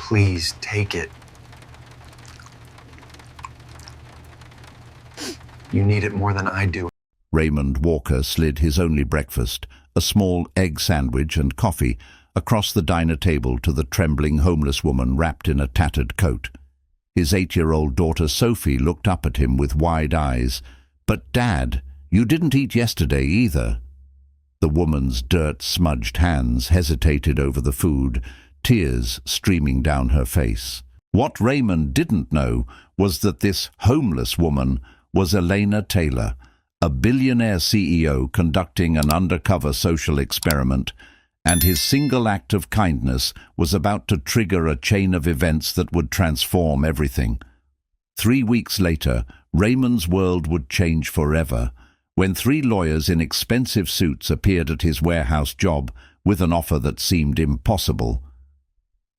Please take it. You need it more than I do. Raymond Walker slid his only breakfast, a small egg sandwich and coffee, across the diner table to the trembling homeless woman wrapped in a tattered coat. His 8-year-old daughter Sophie looked up at him with wide eyes. "But Dad, you didn't eat yesterday either." The woman's dirt-smudged hands hesitated over the food, tears streaming down her face. What Raymond didn't know was that this homeless woman was Elena Taylor, a billionaire CEO conducting an undercover social experiment, and his single act of kindness was about to trigger a chain of events that would transform everything. 3 weeks later, Raymond's world would change forever when 3 lawyers in expensive suits appeared at his warehouse job with an offer that seemed impossible.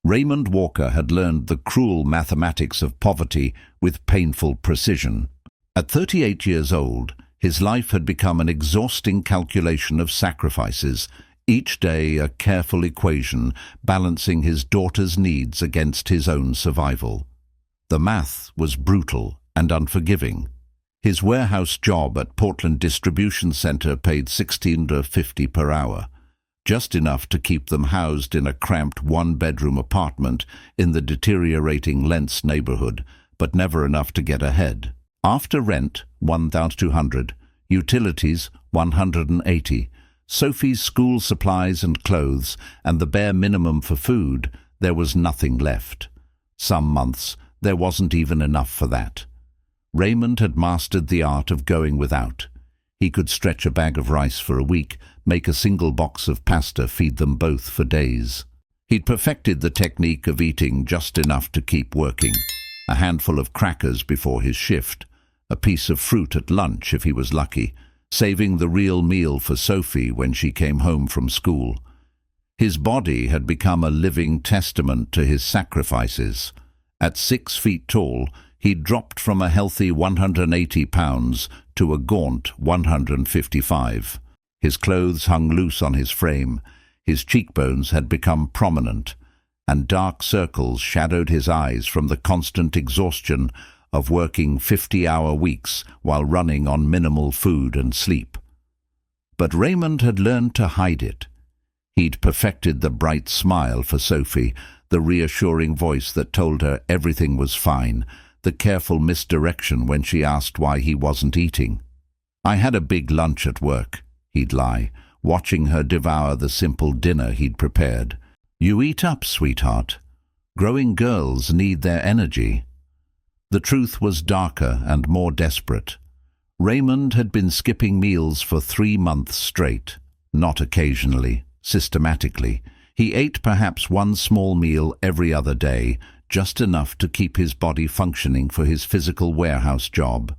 Raymond Walker had learned the cruel mathematics of poverty with painful precision. At 38 years old, his life had become an exhausting calculation of sacrifices, each day a careful equation balancing his daughter's needs against his own survival. The math was brutal and unforgiving. His warehouse job at Portland Distribution Center paid $16.50 per hour, just enough to keep them housed in a cramped 1-bedroom apartment in the deteriorating Lentz neighborhood, but never enough to get ahead. After rent, $1,200, utilities, $180, Sophie's school supplies and clothes, and the bare minimum for food, there was nothing left. Some months, there wasn't even enough for that. Raymond had mastered the art of going without. He could stretch a bag of rice for a week, make a single box of pasta feed them both for days. He'd perfected the technique of eating just enough to keep working. A handful of crackers before his shift, a piece of fruit at lunch if he was lucky, saving the real meal for Sophie when she came home from school. His body had become a living testament to his sacrifices. At 6 feet tall, he dropped from a healthy 180 pounds to a gaunt 155. His clothes hung loose on his frame, his cheekbones had become prominent, and dark circles shadowed his eyes from the constant exhaustion of working 50-hour weeks while running on minimal food and sleep. But Raymond had learned to hide it. He'd perfected the bright smile for Sophie, the reassuring voice that told her everything was fine, the careful misdirection when she asked why he wasn't eating. "I had a big lunch at work," he'd lie, watching her devour the simple dinner he'd prepared. "You eat up, sweetheart. Growing girls need their energy." The truth was darker and more desperate. Raymond had been skipping meals for 3 months straight, not occasionally, systematically. He ate perhaps 1 small meal every other day, just enough to keep his body functioning for his physical warehouse job.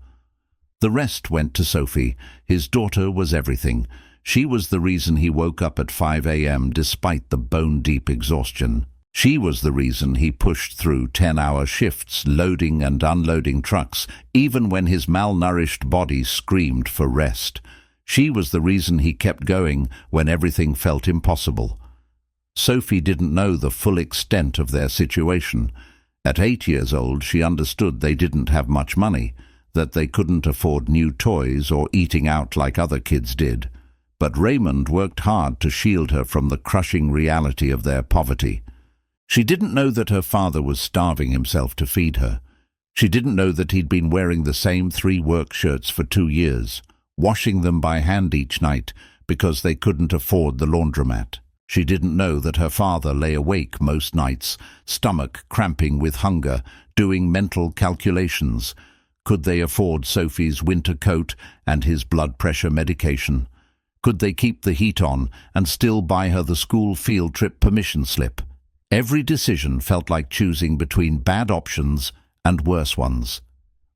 The rest went to Sophie. His daughter was everything. She was the reason he woke up at 5 a.m. despite the bone-deep exhaustion. She was the reason he pushed through 10-hour shifts, loading and unloading trucks, even when his malnourished body screamed for rest. She was the reason he kept going when everything felt impossible. Sophie didn't know the full extent of their situation. At 8 years old, she understood they didn't have much money, that they couldn't afford new toys or eating out like other kids did. But Raymond worked hard to shield her from the crushing reality of their poverty. She didn't know that her father was starving himself to feed her. She didn't know that he'd been wearing the same 3 work shirts for 2 years, washing them by hand each night because they couldn't afford the laundromat. She didn't know that her father lay awake most nights, stomach cramping with hunger, doing mental calculations. Could they afford Sophie's winter coat and his blood pressure medication? Could they keep the heat on and still buy her the school field trip permission slip? Every decision felt like choosing between bad options and worse ones.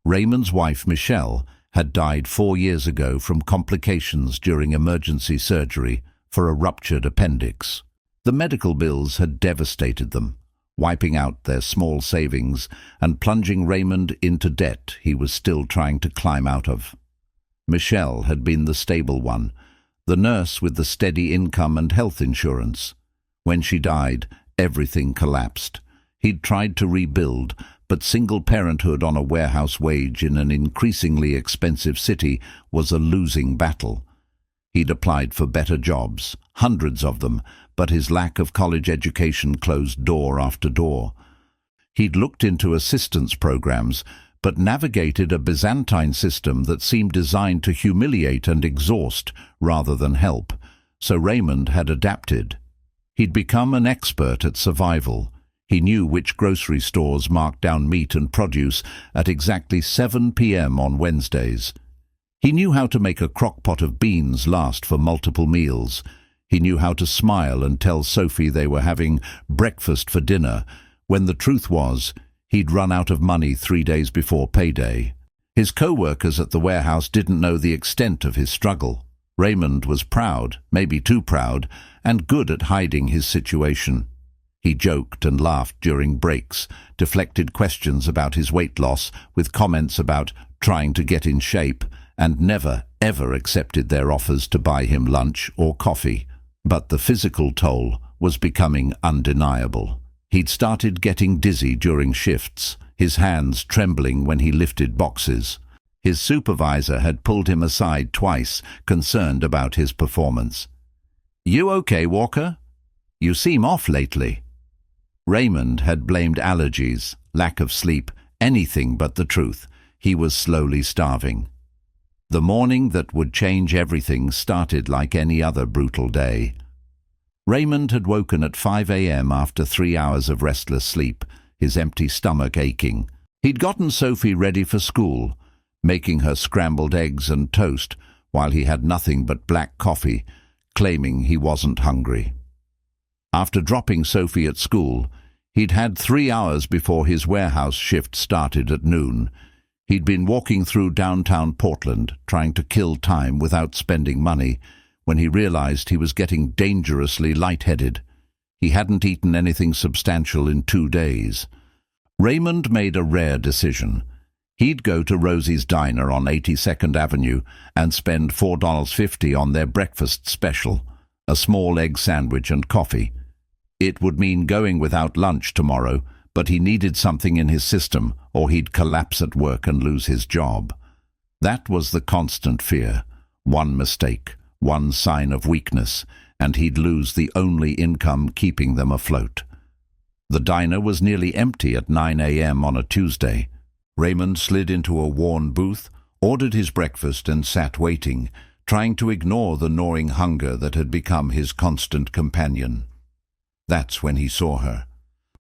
Raymond's wife, Michelle, had died 4 years ago from complications during emergency surgery for a ruptured appendix. The medical bills had devastated them, wiping out their small savings and plunging Raymond into debt he was still trying to climb out of. Michelle had been the stable one, the nurse with the steady income and health insurance. When she died, everything collapsed. He'd tried to rebuild, but single parenthood on a warehouse wage in an increasingly expensive city was a losing battle. He'd applied for better jobs, hundreds of them, but his lack of college education closed door after door. He'd looked into assistance programs, but navigated a Byzantine system that seemed designed to humiliate and exhaust rather than help. So Raymond had adapted. He'd become an expert at survival. He knew which grocery stores marked down meat and produce at exactly 7 p.m. on Wednesdays. He knew how to make a crock-pot of beans last for multiple meals. He knew how to smile and tell Sophie they were having breakfast for dinner, when the truth was, he'd run out of money 3 days before payday. His co-workers at the warehouse didn't know the extent of his struggle. Raymond was proud, maybe too proud, and good at hiding his situation. He joked and laughed during breaks, deflected questions about his weight loss with comments about trying to get in shape, and never, ever accepted their offers to buy him lunch or coffee. But the physical toll was becoming undeniable. He'd started getting dizzy during shifts, his hands trembling when he lifted boxes. His supervisor had pulled him aside twice, concerned about his performance. "You okay, Walker? You seem off lately." Raymond had blamed allergies, lack of sleep, anything but the truth. He was slowly starving. The morning that would change everything started like any other brutal day. Raymond had woken at 5 a.m. after 3 hours of restless sleep, his empty stomach aching. He'd gotten Sophie ready for school, making her scrambled eggs and toast while he had nothing but black coffee, claiming he wasn't hungry. After dropping Sophie at school, he'd had 3 hours before his warehouse shift started at noon. He'd been walking through downtown Portland, trying to kill time without spending money, when he realized he was getting dangerously lightheaded. He hadn't eaten anything substantial in 2 days. Raymond made a rare decision. He'd go to Rosie's Diner on 82nd Avenue and spend $4.50 on their breakfast special, a small egg sandwich and coffee. It would mean going without lunch tomorrow, but he needed something in his system or he'd collapse at work and lose his job. That was the constant fear. One mistake, one sign of weakness, and he'd lose the only income keeping them afloat. The diner was nearly empty at 9 a.m. on a Tuesday. Raymond slid into a worn booth, ordered his breakfast and sat waiting, trying to ignore the gnawing hunger that had become his constant companion. That's when he saw her.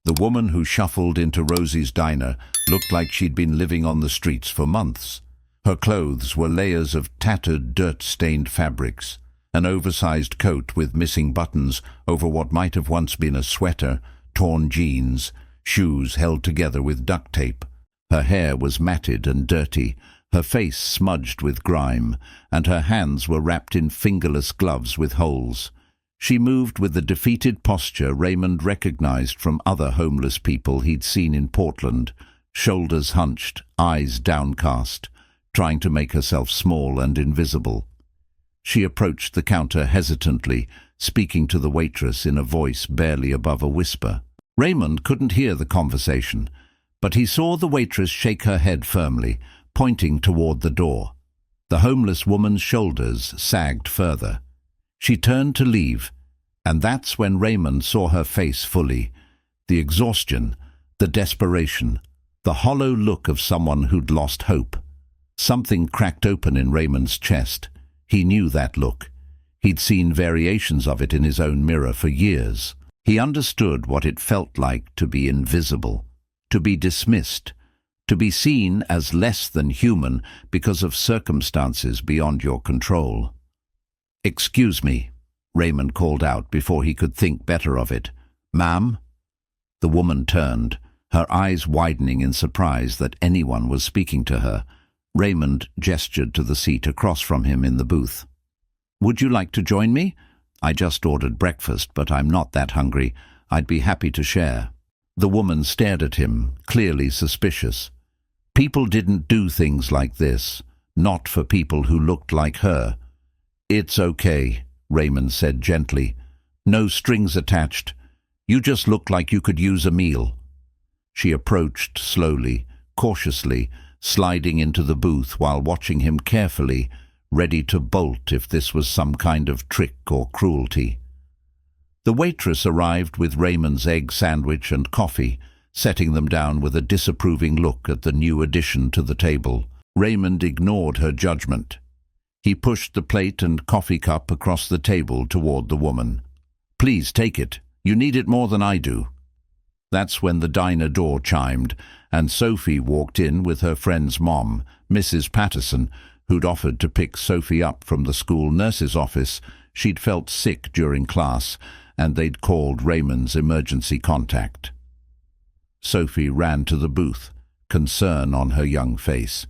The woman who shuffled into Rosie's Diner looked like she'd been living on the streets for months. Her clothes were layers of tattered, dirt-stained fabrics, an oversized coat with missing buttons over what might have once been a sweater, torn jeans, shoes held together with duct tape. Her hair was matted and dirty, her face smudged with grime, and her hands were wrapped in fingerless gloves with holes. She moved with the defeated posture Raymond recognized from other homeless people he'd seen in Portland, shoulders hunched, eyes downcast, trying to make herself small and invisible. She approached the counter hesitantly, speaking to the waitress in a voice barely above a whisper. Raymond couldn't hear the conversation, but he saw the waitress shake her head firmly, pointing toward the door. The homeless woman's shoulders sagged further. She turned to leave, and that's when Raymond saw her face fully. The exhaustion, the desperation, the hollow look of someone who'd lost hope. Something cracked open in Raymond's chest. He knew that look. He'd seen variations of it in his own mirror for years. He understood what it felt like to be invisible, to be dismissed, to be seen as less than human because of circumstances beyond your control. "Excuse me," Raymond called out before he could think better of it. "Ma'am?" The woman turned, her eyes widening in surprise that anyone was speaking to her. Raymond gestured to the seat across from him in the booth. "Would you like to join me? I just ordered breakfast, but I'm not that hungry. I'd be happy to share." The woman stared at him, clearly suspicious. People didn't do things like this, not for people who looked like her. "It's okay," Raymond said gently. "No strings attached. You just look like you could use a meal." She approached slowly, cautiously, sliding into the booth while watching him carefully, ready to bolt if this was some kind of trick or cruelty. The waitress arrived with Raymond's egg sandwich and coffee, setting them down with a disapproving look at the new addition to the table. Raymond ignored her judgment. He pushed the plate and coffee cup across the table toward the woman. "Please take it. You need it more than I do." That's when the diner door chimed, and Sophie walked in with her friend's mom, Mrs. Patterson, who'd offered to pick Sophie up from the school nurse's office. She'd felt sick during class, and they'd called Raymond's emergency contact. Sophie ran to the booth, concern on her young face.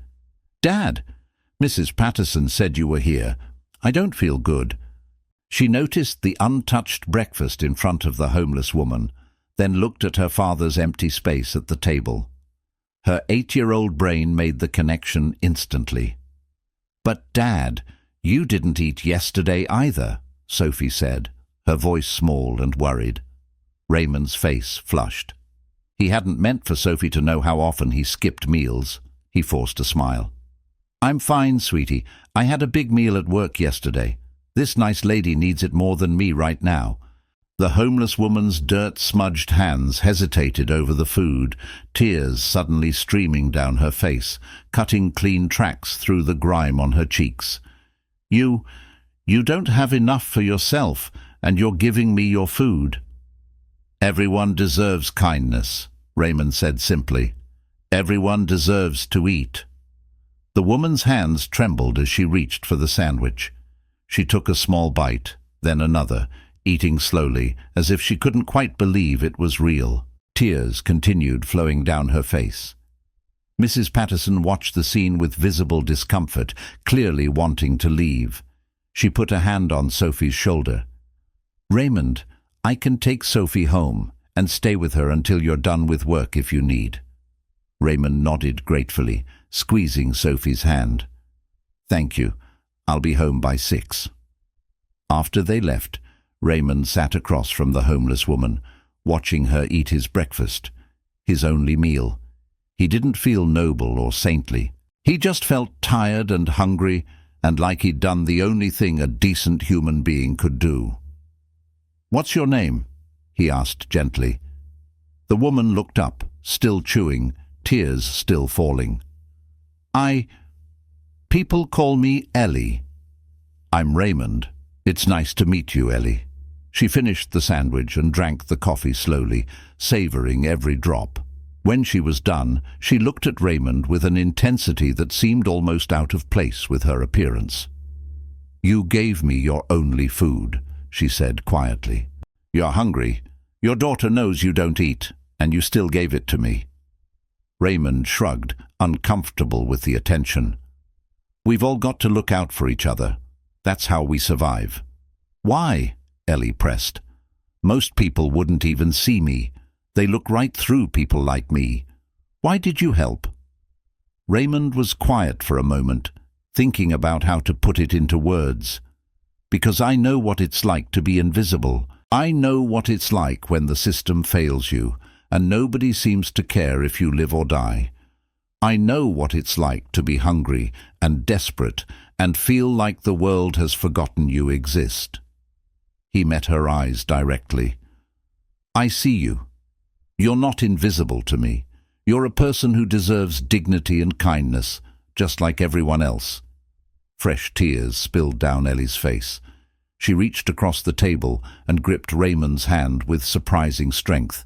"Dad, Mrs. Patterson said you were here. I don't feel good." She noticed the untouched breakfast in front of the homeless woman, then looked at her father's empty space at the table. Her 8-year-old brain made the connection instantly. "But Dad, you didn't eat yesterday either," Sophie said, her voice small and worried. Raymond's face flushed. He hadn't meant for Sophie to know how often he skipped meals. He forced a smile. "I'm fine, sweetie. I had a big meal at work yesterday. This nice lady needs it more than me right now." The homeless woman's dirt-smudged hands hesitated over the food, tears suddenly streaming down her face, cutting clean tracks through the grime on her cheeks. You don't have enough for yourself, and you're giving me your food." "Everyone deserves kindness," Raymond said simply. "Everyone deserves to eat." The woman's hands trembled as she reached for the sandwich. She took a small bite, then another, eating slowly, as if she couldn't quite believe it was real. Tears continued flowing down her face. Mrs. Patterson watched the scene with visible discomfort, clearly wanting to leave. She put a hand on Sophie's shoulder. "Raymond, I can take Sophie home and stay with her until you're done with work if you need." Raymond nodded gratefully, squeezing Sophie's hand. "Thank you. I'll be home by 6. After they left, Raymond sat across from the homeless woman, watching her eat his breakfast, his only meal. He didn't feel noble or saintly. He just felt tired and hungry, and like he'd done the only thing a decent human being could do. "What's your name?" he asked gently. The woman looked up, still chewing, tears still falling. People call me Ellie." "I'm Raymond. It's nice to meet you, Ellie." She finished the sandwich and drank the coffee slowly, savoring every drop. When she was done, she looked at Raymond with an intensity that seemed almost out of place with her appearance. "You gave me your only food," she said quietly. "You're hungry. Your daughter knows you don't eat, and you still gave it to me." Raymond shrugged, uncomfortable with the attention. "We've all got to look out for each other. That's how we survive." "Why?" Ellie pressed. "Most people wouldn't even see me. They look right through people like me. Why did you help?" Raymond was quiet for a moment, thinking about how to put it into words. "Because I know what it's like to be invisible. I know what it's like when the system fails you, and nobody seems to care if you live or die. I know what it's like to be hungry and desperate and feel like the world has forgotten you exist." He met her eyes directly. "I see you. You're not invisible to me. You're a person who deserves dignity and kindness, just like everyone else." Fresh tears spilled down Ellie's face. She reached across the table and gripped Raymond's hand with surprising strength.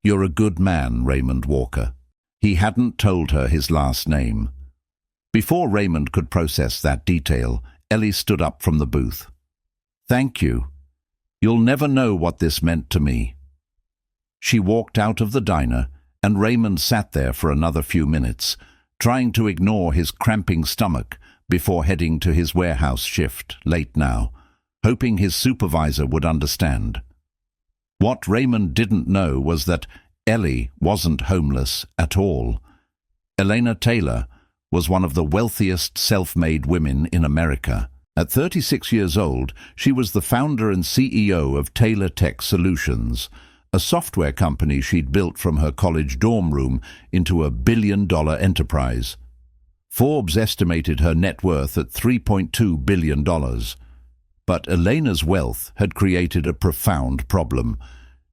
"You're a good man, Raymond Walker." He hadn't told her his last name. Before Raymond could process that detail, Ellie stood up from the booth. "Thank you. You'll never know what this meant to me." She walked out of the diner, and Raymond sat there for another few minutes, trying to ignore his cramping stomach before heading to his warehouse shift, late now, hoping his supervisor would understand. What Raymond didn't know was that Ellie wasn't homeless at all. Elena Taylor was one of the wealthiest self-made women in America. At 36 years old, she was the founder and CEO of Taylor Tech Solutions, a software company she'd built from her college dorm room into a billion-dollar enterprise. Forbes estimated her net worth at $3.2 billion. But Elena's wealth had created a profound problem.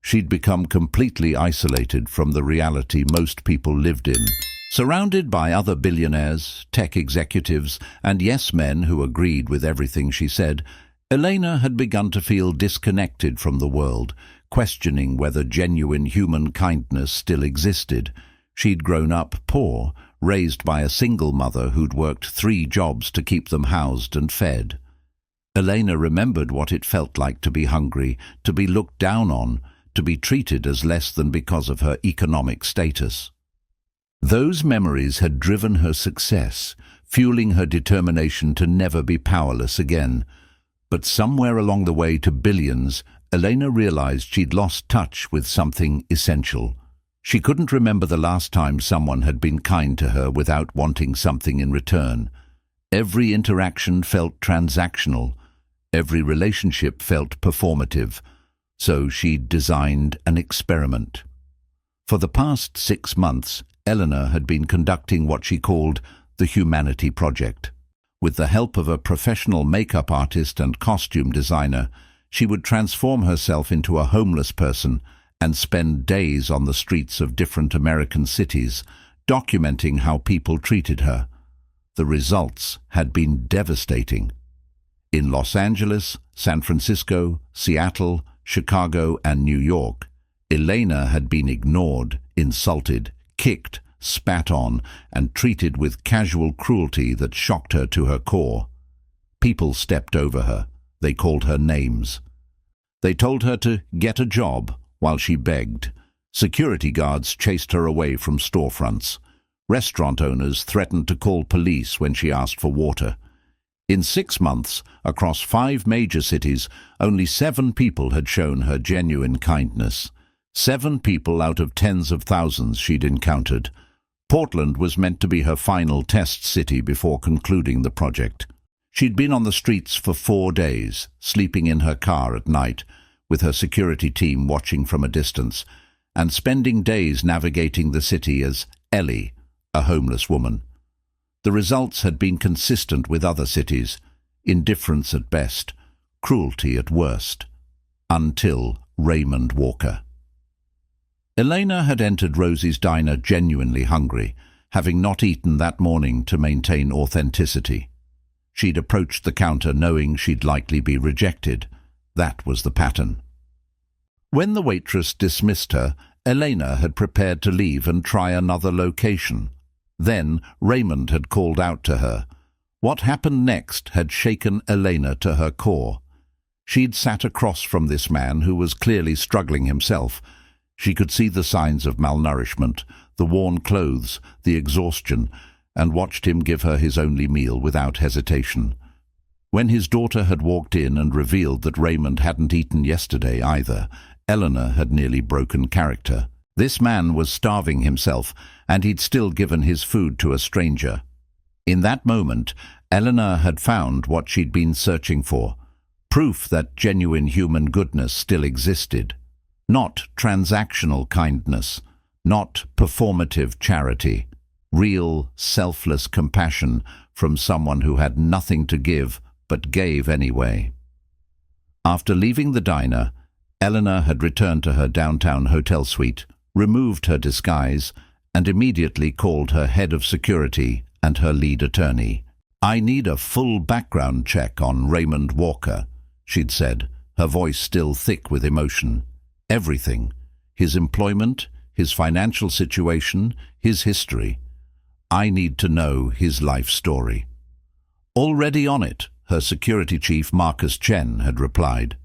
She'd become completely isolated from the reality most people lived in. Surrounded by other billionaires, tech executives, and yes-men who agreed with everything she said, Elena had begun to feel disconnected from the world, questioning whether genuine human kindness still existed. She'd grown up poor, raised by a single mother who'd worked 3 jobs to keep them housed and fed. Elena remembered what it felt like to be hungry, to be looked down on, to be treated as less than because of her economic status. Those memories had driven her success, fueling her determination to never be powerless again. But somewhere along the way to billions, Elena realized she'd lost touch with something essential. She couldn't remember the last time someone had been kind to her without wanting something in return. Every interaction felt transactional. Every relationship felt performative. So she'd designed an experiment. For the past 6 months, Elena had been conducting what she called the Humanity Project. With the help of a professional makeup artist and costume designer, she would transform herself into a homeless person and spend days on the streets of different American cities, documenting how people treated her. The results had been devastating. In Los Angeles, San Francisco, Seattle, Chicago, and New York, Elena had been ignored, insulted, kicked, spat on, and treated with casual cruelty that shocked her to her core. People stepped over her. They called her names. They told her to get a job while she begged. Security guards chased her away from storefronts. Restaurant owners threatened to call police when she asked for water. In 6 months, across 5 major cities, only 7 people had shown her genuine kindness. 7 people out of tens of thousands she'd encountered. Portland was meant to be her final test city before concluding the project. She'd been on the streets for 4 days, sleeping in her car at night, with her security team watching from a distance, and spending days navigating the city as Ellie, a homeless woman. The results had been consistent with other cities: indifference at best, cruelty at worst. Until Raymond Walker. Elena had entered Rosie's diner genuinely hungry, having not eaten that morning to maintain authenticity. She'd approached the counter knowing she'd likely be rejected. That was the pattern. When the waitress dismissed her, Elena had prepared to leave and try another location. Then Raymond had called out to her. What happened next had shaken Elena to her core. She'd sat across from this man who was clearly struggling himself. She could see the signs of malnourishment, the worn clothes, the exhaustion, and watched him give her his only meal without hesitation. When his daughter had walked in and revealed that Raymond hadn't eaten yesterday either, Eleanor had nearly broken character. This man was starving himself, and he'd still given his food to a stranger. In that moment, Eleanor had found what she'd been searching for: proof that genuine human goodness still existed. Not transactional kindness, not performative charity. Real, selfless compassion from someone who had nothing to give but gave anyway. After leaving the diner, Eleanor had returned to her downtown hotel suite, removed her disguise, and immediately called her head of security and her lead attorney. "I need a full background check on Raymond Walker," she'd said, her voice still thick with emotion. "Everything. His employment, his financial situation, his history. I need to know his life story." "Already on it," her security chief Marcus Chen had replied.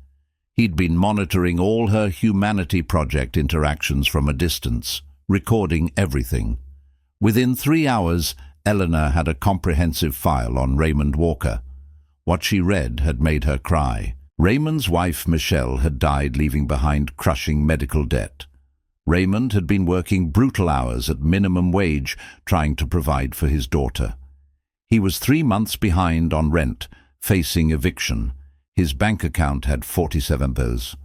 He'd been monitoring all her Humanity Project interactions from a distance, recording everything. Within 3 hours, Eleanor had a comprehensive file on Raymond Walker. What she read had made her cry. Raymond's wife Michelle had died, leaving behind crushing medical debt. Raymond had been working brutal hours at minimum wage, trying to provide for his daughter. He was 3 months behind on rent, facing eviction. His bank account had 47 bills.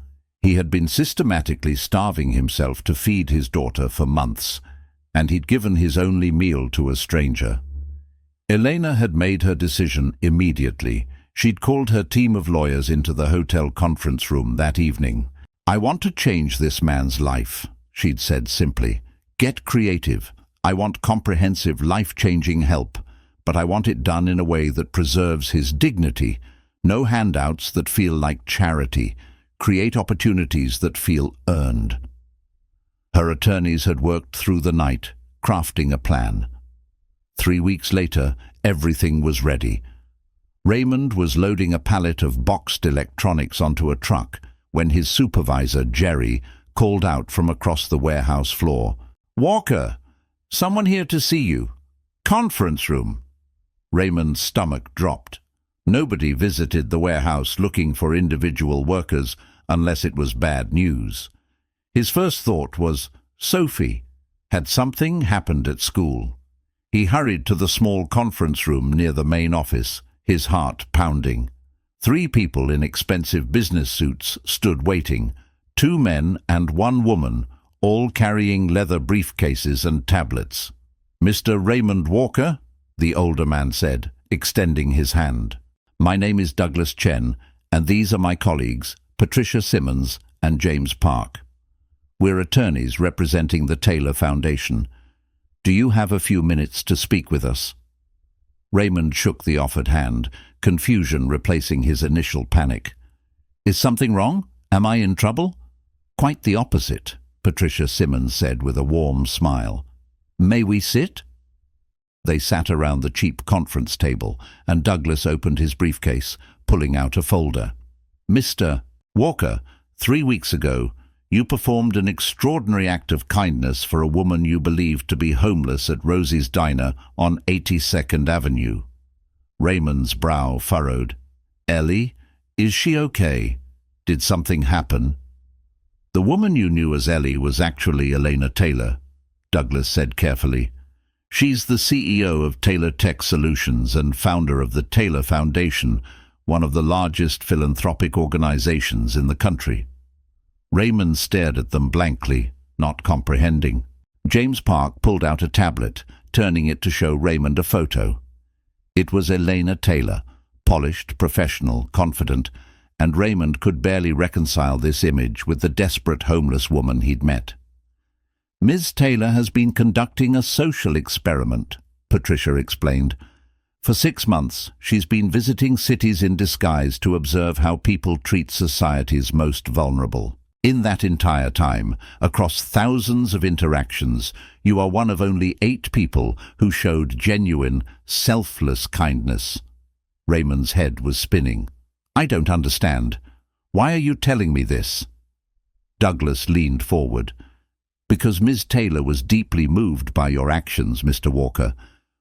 He had been systematically starving himself to feed his daughter for months, and he'd given his only meal to a stranger. Elena had made her decision immediately. She'd called her team of lawyers into the hotel conference room that evening. "I want to change this man's life," she'd said simply. "Get creative. I want comprehensive, life-changing help, but I want it done in a way that preserves his dignity. No handouts that feel like charity. Create opportunities that feel earned." Her attorneys had worked through the night, crafting a plan. 3 weeks later, everything was ready. Raymond was loading a pallet of boxed electronics onto a truck when his supervisor, Jerry, called out from across the warehouse floor. "Walker, someone here to see you. Conference room." Raymond's stomach dropped. Nobody visited the warehouse looking for individual workers unless it was bad news. His first thought was, Sophie. Had something happened at school? He hurried to the small conference room near the main office, his heart pounding. 3 people in expensive business suits stood waiting, 2 men and 1 woman, all carrying leather briefcases and tablets. "Mr. Raymond Walker," the older man said, extending his hand. "My name is Douglas Chen, and these are my colleagues, Patricia Simmons and James Park. We're attorneys representing the Taylor Foundation. Do you have a few minutes to speak with us?" Raymond shook the offered hand, confusion replacing his initial panic. "Is something wrong? Am I in trouble?" "Quite the opposite," Patricia Simmons said with a warm smile. "May we sit?" They sat around the cheap conference table, and Douglas opened his briefcase, pulling out a folder. "Mr. Walker, 3 weeks ago, you performed an extraordinary act of kindness for a woman you believed to be homeless at Rosie's Diner on 82nd Avenue. Raymond's brow furrowed. "Ellie, is she okay? Did something happen?" "The woman you knew as Ellie was actually Elena Taylor," Douglas said carefully. "She's the CEO of Taylor Tech Solutions and founder of the Taylor Foundation, one of the largest philanthropic organizations in the country." Raymond stared at them blankly, not comprehending. James Park pulled out a tablet, turning it to show Raymond a photo. It was Elena Taylor, polished, professional, confident, and Raymond could barely reconcile this image with the desperate homeless woman he'd met. "Ms. Taylor has been conducting a social experiment," Patricia explained. "For 6 months, she's been visiting cities in disguise to observe how people treat society's most vulnerable. In that entire time, across thousands of interactions, you are one of only 8 people who showed genuine, selfless kindness." Raymond's head was spinning. "I don't understand. Why are you telling me this?" Douglas leaned forward. "Because Ms. Taylor was deeply moved by your actions, Mr. Walker.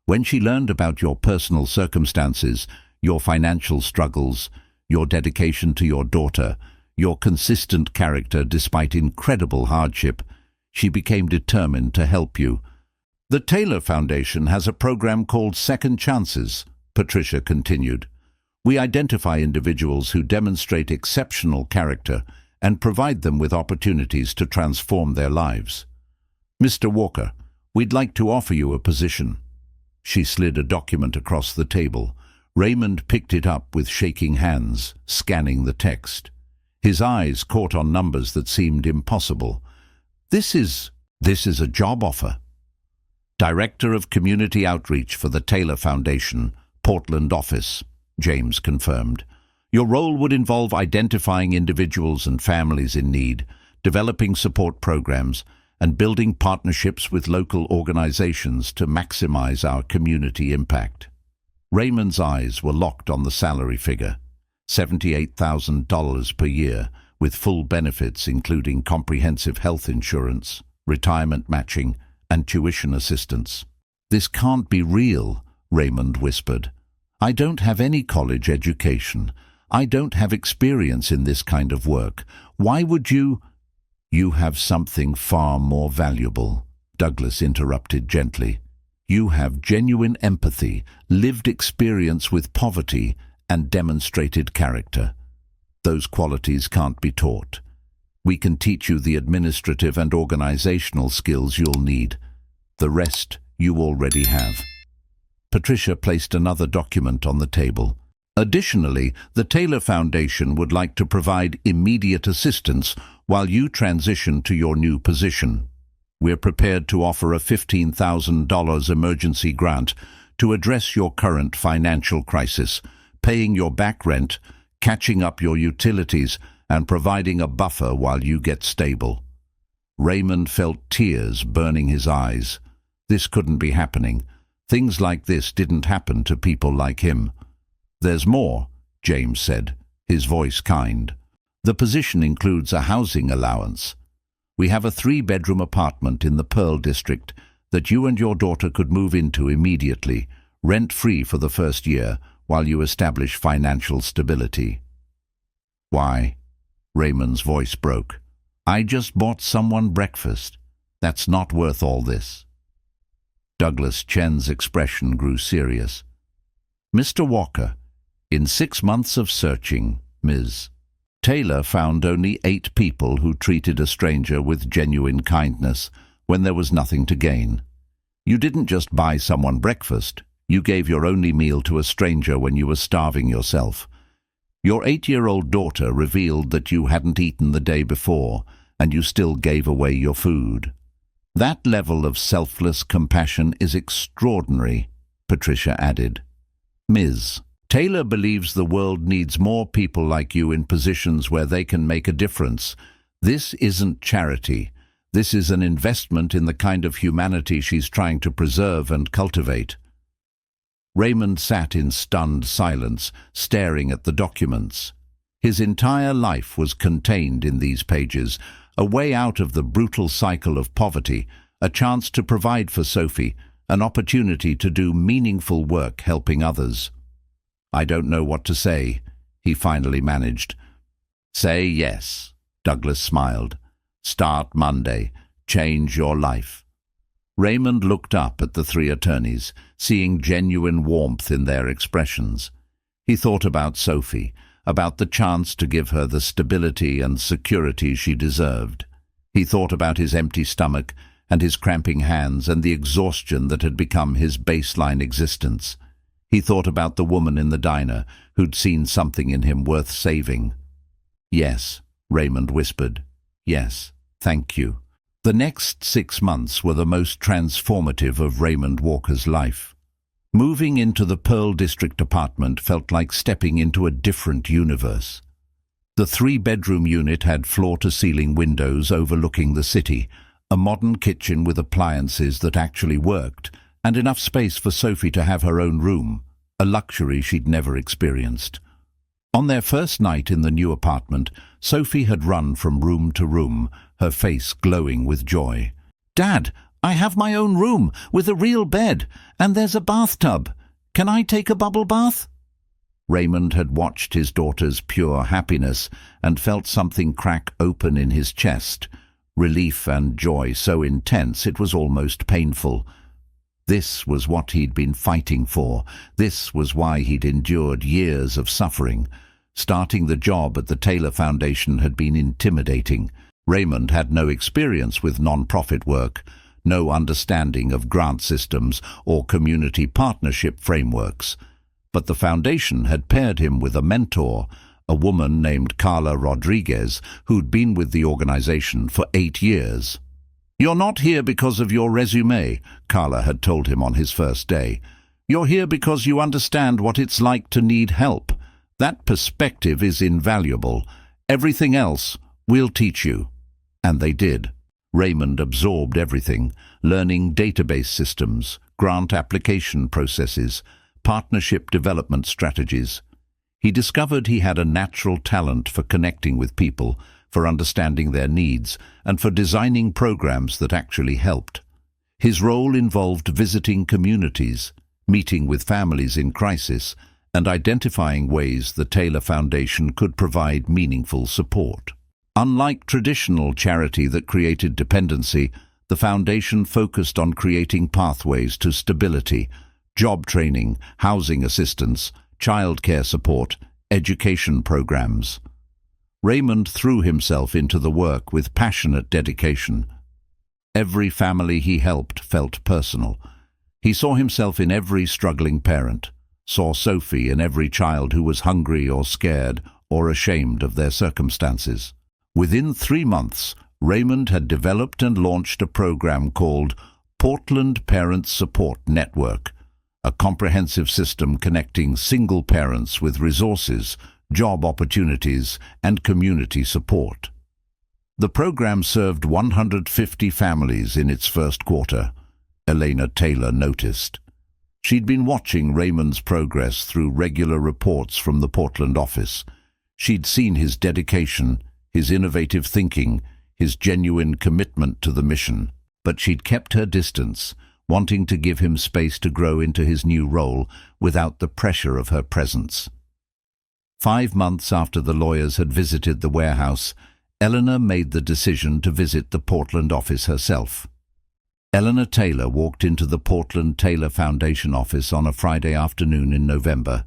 When she learned about your personal circumstances, your financial struggles, your dedication to your daughter, your consistent character despite incredible hardship, she became determined to help you. The Taylor Foundation has a program called Second Chances," Patricia continued. "We identify individuals who demonstrate exceptional character and provide them with opportunities to transform their lives. Mr. Walker, we'd like to offer you a position." She slid a document across the table. Raymond picked it up with shaking hands, scanning the text. His eyes caught on numbers that seemed impossible. This is a job offer. "Director of Community Outreach for the Taylor Foundation, Portland office," James confirmed. "Your role would involve identifying individuals and families in need, developing support programs, and building partnerships with local organizations to maximize our community impact." Raymond's eyes were locked on the salary figure. $78,000 per year, with full benefits including comprehensive health insurance, retirement matching, and tuition assistance. "This can't be real," Raymond whispered. "I don't have any college education. I don't have experience in this kind of work. Why would you—" "You have something far more valuable," Douglas interrupted gently. "You have genuine empathy, lived experience with poverty, and demonstrated character. Those qualities can't be taught. We can teach you the administrative and organizational skills you'll need. The rest you already have." Patricia placed another document on the table. "Additionally, the Taylor Foundation would like to provide immediate assistance while you transition to your new position. We're prepared to offer a $15,000 emergency grant to address your current financial crisis, paying your back rent, catching up your utilities, and providing a buffer while you get stable." Raymond felt tears burning his eyes. This couldn't be happening. Things like this didn't happen to people like him. "There's more," James said, his voice kind. "The position includes a housing allowance. We have a 3-bedroom apartment in the Pearl District that you and your daughter could move into immediately, rent-free for the first year, while you establish financial stability." "Why?" Raymond's voice broke. "I just bought someone breakfast. That's not worth all this." Douglas Chen's expression grew serious. "Mr. Walker, in 6 months of searching, Ms. Taylor found only 8 people who treated a stranger with genuine kindness when there was nothing to gain. You didn't just buy someone breakfast. You gave your only meal to a stranger when you were starving yourself. Your 8-year-old daughter revealed that you hadn't eaten the day before, and you still gave away your food. That level of selfless compassion is extraordinary," Patricia added. "Ms. Taylor believes the world needs more people like you in positions where they can make a difference. This isn't charity. This is an investment in the kind of humanity she's trying to preserve and cultivate." Raymond sat in stunned silence, staring at the documents. His entire life was contained in these pages, a way out of the brutal cycle of poverty, a chance to provide for Sophie, an opportunity to do meaningful work helping others. "I don't know what to say," he finally managed. "Say yes," Douglas smiled. "Start Monday. Change your life." Raymond looked up at the 3 attorneys, seeing genuine warmth in their expressions. He thought about Sophie, about the chance to give her the stability and security she deserved. He thought about his empty stomach and his cramping hands and the exhaustion that had become his baseline existence. He thought about the woman in the diner who'd seen something in him worth saving. "Yes," Raymond whispered. "Yes, thank you." The next 6 months were the most transformative of Raymond Walker's life. Moving into the Pearl District apartment felt like stepping into a different universe. The 3-bedroom unit had floor-to-ceiling windows overlooking the city, a modern kitchen with appliances that actually worked, and enough space for Sophie to have her own room, a luxury she'd never experienced. On their first night in the new apartment, Sophie had run from room to room, her face glowing with joy. "Dad, I have my own room with a real bed, and there's a bathtub. Can I take a bubble bath?" Raymond had watched his daughter's pure happiness and felt something crack open in his chest, relief and joy so intense it was almost painful. This was what he'd been fighting for. This was why he'd endured years of suffering. Starting the job at the Taylor Foundation had been intimidating. Raymond had no experience with non-profit work, no understanding of grant systems or community partnership frameworks. But the foundation had paired him with a mentor, a woman named Carla Rodriguez, who'd been with the organization for 8 years. "You're not here because of your resume," Carla had told him on his first day. "You're here because you understand what it's like to need help. That perspective is invaluable. Everything else, we'll teach you." And they did. Raymond absorbed everything, learning database systems, grant application processes, partnership development strategies. He discovered he had a natural talent for connecting with people, for understanding their needs, and for designing programs that actually helped. His role involved visiting communities, meeting with families in crisis, and identifying ways the Taylor Foundation could provide meaningful support. Unlike traditional charity that created dependency, the foundation focused on creating pathways to stability, job training, housing assistance, childcare support, education programs. Raymond threw himself into the work with passionate dedication. Every family he helped felt personal. He saw himself in every struggling parent, saw Sophie in every child who was hungry or scared or ashamed of their circumstances. Within 3 months, Raymond had developed and launched a program called Portland Parent Support Network, a comprehensive system connecting single parents with resources, job opportunities, and community support. The program served 150 families in its first quarter, Elena Taylor noticed. She'd been watching Raymond's progress through regular reports from the Portland office. She'd seen his dedication, his innovative thinking, his genuine commitment to the mission. But she'd kept her distance, wanting to give him space to grow into his new role without the pressure of her presence. 5 months after the lawyers had visited the warehouse, Eleanor made the decision to visit the Portland office herself. Eleanor Taylor walked into the Portland Taylor Foundation office on a Friday afternoon in November.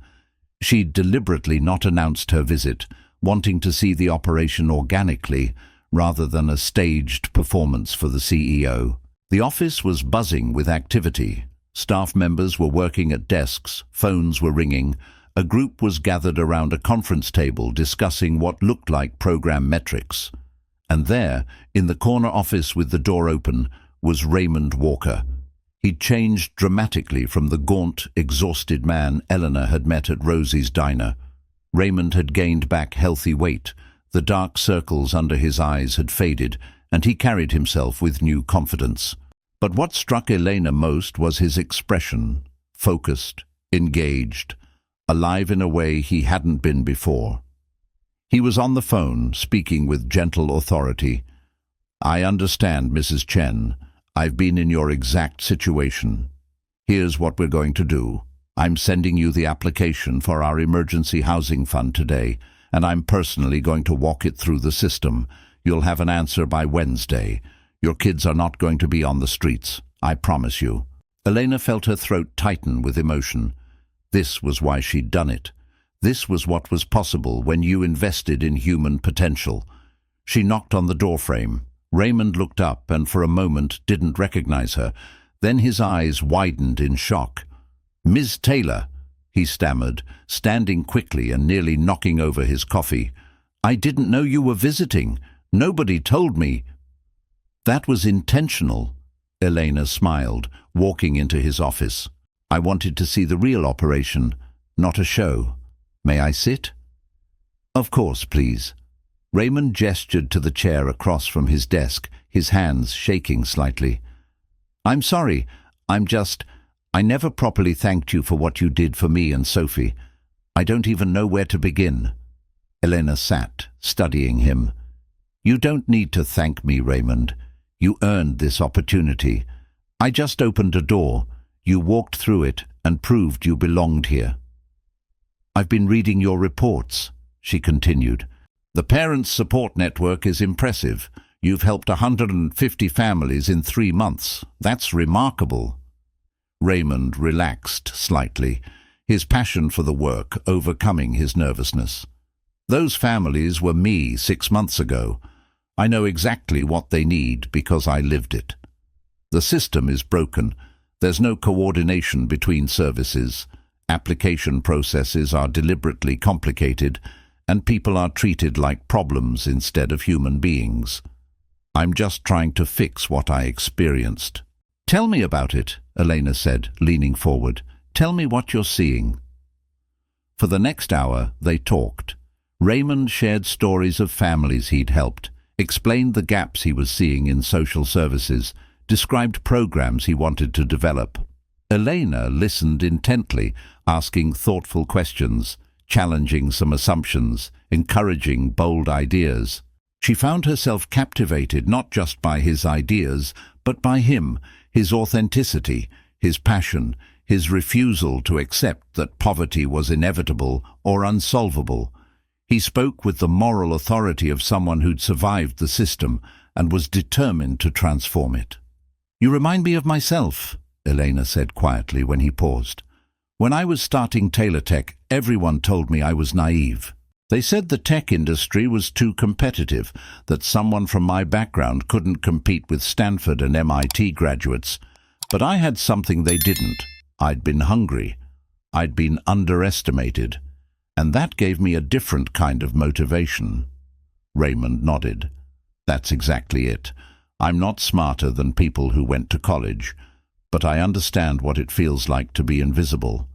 She'd deliberately not announced her visit, wanting to see the operation organically rather than a staged performance for the CEO. The office was buzzing with activity. Staff members were working at desks, phones were ringing. A group was gathered around a conference table discussing what looked like program metrics. And there, in the corner office with the door open, was Raymond Walker. He'd changed dramatically from the gaunt, exhausted man Eleanor had met at Rosie's diner. Raymond had gained back healthy weight, the dark circles under his eyes had faded, and he carried himself with new confidence. But what struck Elena most was his expression, focused, engaged, alive in a way he hadn't been before. He was on the phone, speaking with gentle authority. "I understand, Mrs. Chen. I've been in your exact situation. Here's what we're going to do. I'm sending you the application for our emergency housing fund today, and I'm personally going to walk it through the system. You'll have an answer by Wednesday. Your kids are not going to be on the streets, I promise you." Elena felt her throat tighten with emotion. This was why she'd done it. This was what was possible when you invested in human potential. She knocked on the doorframe. Raymond looked up and for a moment didn't recognize her. Then his eyes widened in shock. "Ms. Taylor," he stammered, standing quickly and nearly knocking over his coffee. "I didn't know you were visiting. Nobody told me." "That was intentional," Elena smiled, walking into his office. "I wanted to see the real operation, not a show. May I sit?" "Of course, please." Raymond gestured to the chair across from his desk, his hands shaking slightly. "I'm sorry. I never properly thanked you for what you did for me and Sophie. I don't even know where to begin." Elena sat, studying him. "You don't need to thank me, Raymond. You earned this opportunity. I just opened a door. You walked through it and proved you belonged here." "I've been reading your reports," she continued. "The Parents Support Network is impressive. You've helped 150 families in 3 months. That's remarkable." Raymond relaxed slightly, his passion for the work overcoming his nervousness. "Those families were me 6 months ago. I know exactly what they need because I lived it. The system is broken. There's no coordination between services. Application processes are deliberately complicated, and people are treated like problems instead of human beings. I'm just trying to fix what I experienced." "Tell me about it," Elena said, leaning forward. "Tell me what you're seeing." For the next hour, they talked. Raymond shared stories of families he'd helped, explained the gaps he was seeing in social services, described programs he wanted to develop. Elena listened intently, asking thoughtful questions, challenging some assumptions, encouraging bold ideas. She found herself captivated not just by his ideas, but by him, his authenticity, his passion, his refusal to accept that poverty was inevitable or unsolvable. He spoke with the moral authority of someone who'd survived the system and was determined to transform it. "You remind me of myself," Elena said quietly when he paused. "When I was starting Taylor Tech, everyone told me I was naive. They said the tech industry was too competitive, that someone from my background couldn't compete with Stanford and MIT graduates. But I had something they didn't. I'd been hungry. I'd been underestimated. And that gave me a different kind of motivation. Raymond nodded. That's exactly it. I'm not smarter than people who went to college, but I understand what it feels like to be invisible.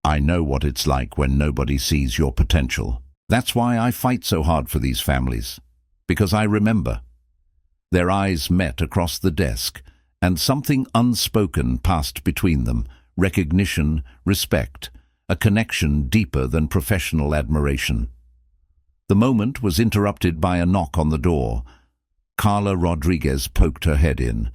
I know what it's like when nobody sees your potential. That's why I fight so hard for these families, because I remember. Their eyes met across the desk, and something unspoken passed between them, recognition, respect, a connection deeper than professional admiration. The moment was interrupted by a knock on the door. Carla Rodriguez poked her head in.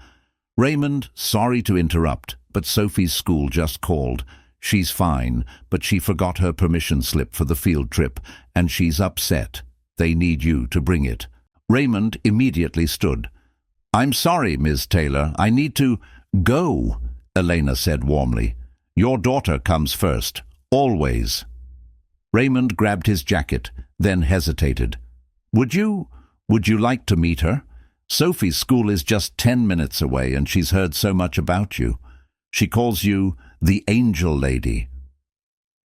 Raymond, sorry to interrupt, but Sophie's school just called. She's fine, but she forgot her permission slip for the field trip, and she's upset. They need you to bring it. Raymond immediately stood. I'm sorry, Ms. Taylor. I need to go, Elena said warmly. Your daughter comes first. Always. Raymond grabbed his jacket, then hesitated. Would you like to meet her? Sophie's school is just 10 minutes away, and she's heard so much about you. She calls you the Angel Lady.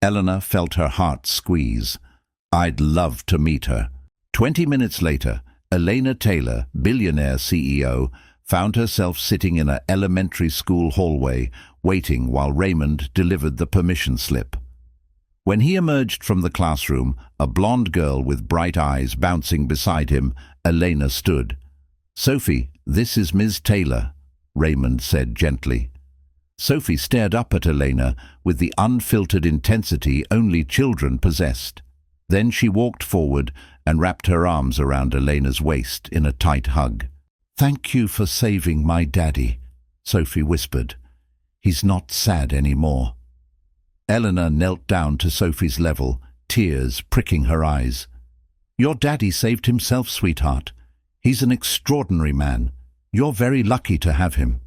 Eleanor felt her heart squeeze. I'd love to meet her. 20 minutes later, Elena Taylor, billionaire CEO, found herself sitting in an elementary school hallway, waiting while Raymond delivered the permission slip. When he emerged from the classroom, a blonde girl with bright eyes bouncing beside him, Elena stood. Sophie, this is Ms. Taylor, Raymond said gently. Sophie stared up at Elena with the unfiltered intensity only children possessed. Then she walked forward and wrapped her arms around Elena's waist in a tight hug. Thank you for saving my daddy, Sophie whispered. He's not sad anymore. Eleanor knelt down to Sophie's level, tears pricking her eyes. Your daddy saved himself, sweetheart. He's an extraordinary man. You're very lucky to have him.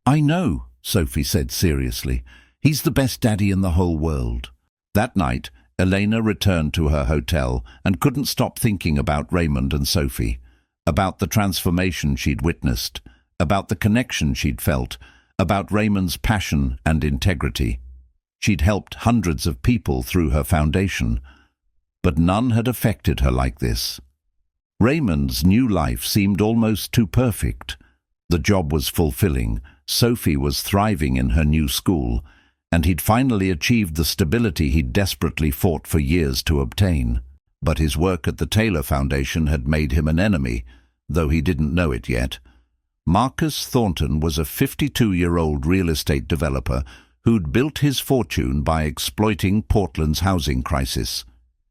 I know, Sophie said seriously. He's the best daddy in the whole world. That night, Elena returned to her hotel and couldn't stop thinking about Raymond and Sophie, about the transformation she'd witnessed, about the connection she'd felt, about Raymond's passion and integrity. She'd helped hundreds of people through her foundation, but none had affected her like this. Raymond's new life seemed almost too perfect. The job was fulfilling, Sophie was thriving in her new school, and he'd finally achieved the stability he'd desperately fought for years to obtain. But his work at the Taylor Foundation had made him an enemy, though he didn't know it yet. Marcus Thornton was a 52-year-old real estate developer who'd built his fortune by exploiting Portland's housing crisis.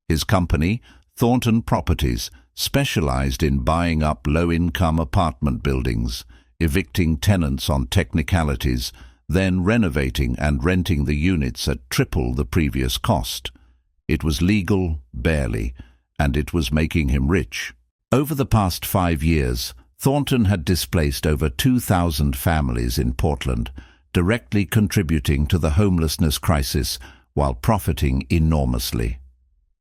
His company, Thornton Properties, specialized in buying up low-income apartment buildings, evicting tenants on technicalities, then renovating and renting the units at triple the previous cost. It was legal, barely, and it was making him rich. Over the past 5 years, Thornton had displaced over 2,000 families in Portland, directly contributing to the homelessness crisis while profiting enormously.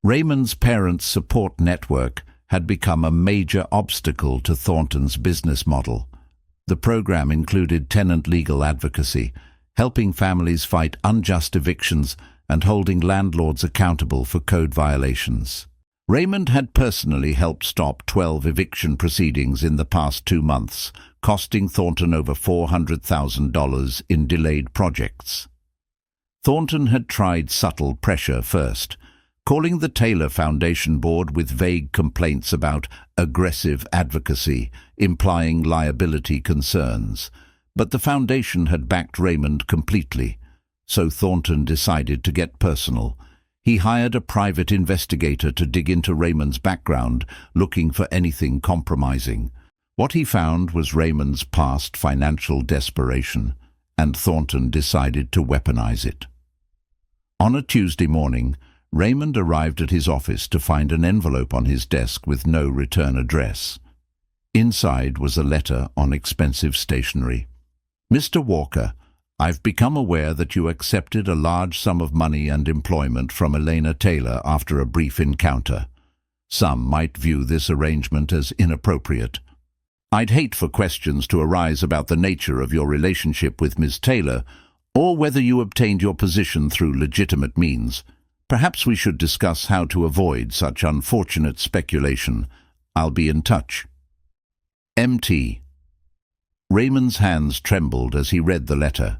Raymond's parents' support network had become a major obstacle to Thornton's business model. The program included tenant legal advocacy, helping families fight unjust evictions and holding landlords accountable for code violations. Raymond had personally helped stop 12 eviction proceedings in the past 2 months, costing Thornton over $400,000 in delayed projects. Thornton had tried subtle pressure first, calling the Taylor Foundation board with vague complaints about aggressive advocacy, implying liability concerns. But the foundation had backed Raymond completely, so Thornton decided to get personal. He hired a private investigator to dig into Raymond's background, looking for anything compromising. What he found was Raymond's past financial desperation, and Thornton decided to weaponize it. On a Tuesday morning, Raymond arrived at his office to find an envelope on his desk with no return address. Inside was a letter on expensive stationery. Mr. Walker, I've become aware that you accepted a large sum of money and employment from Elena Taylor after a brief encounter. Some might view this arrangement as inappropriate. I'd hate for questions to arise about the nature of your relationship with Ms. Taylor, or whether you obtained your position through legitimate means. Perhaps we should discuss how to avoid such unfortunate speculation. I'll be in touch. MT. Raymond's hands trembled as he read the letter.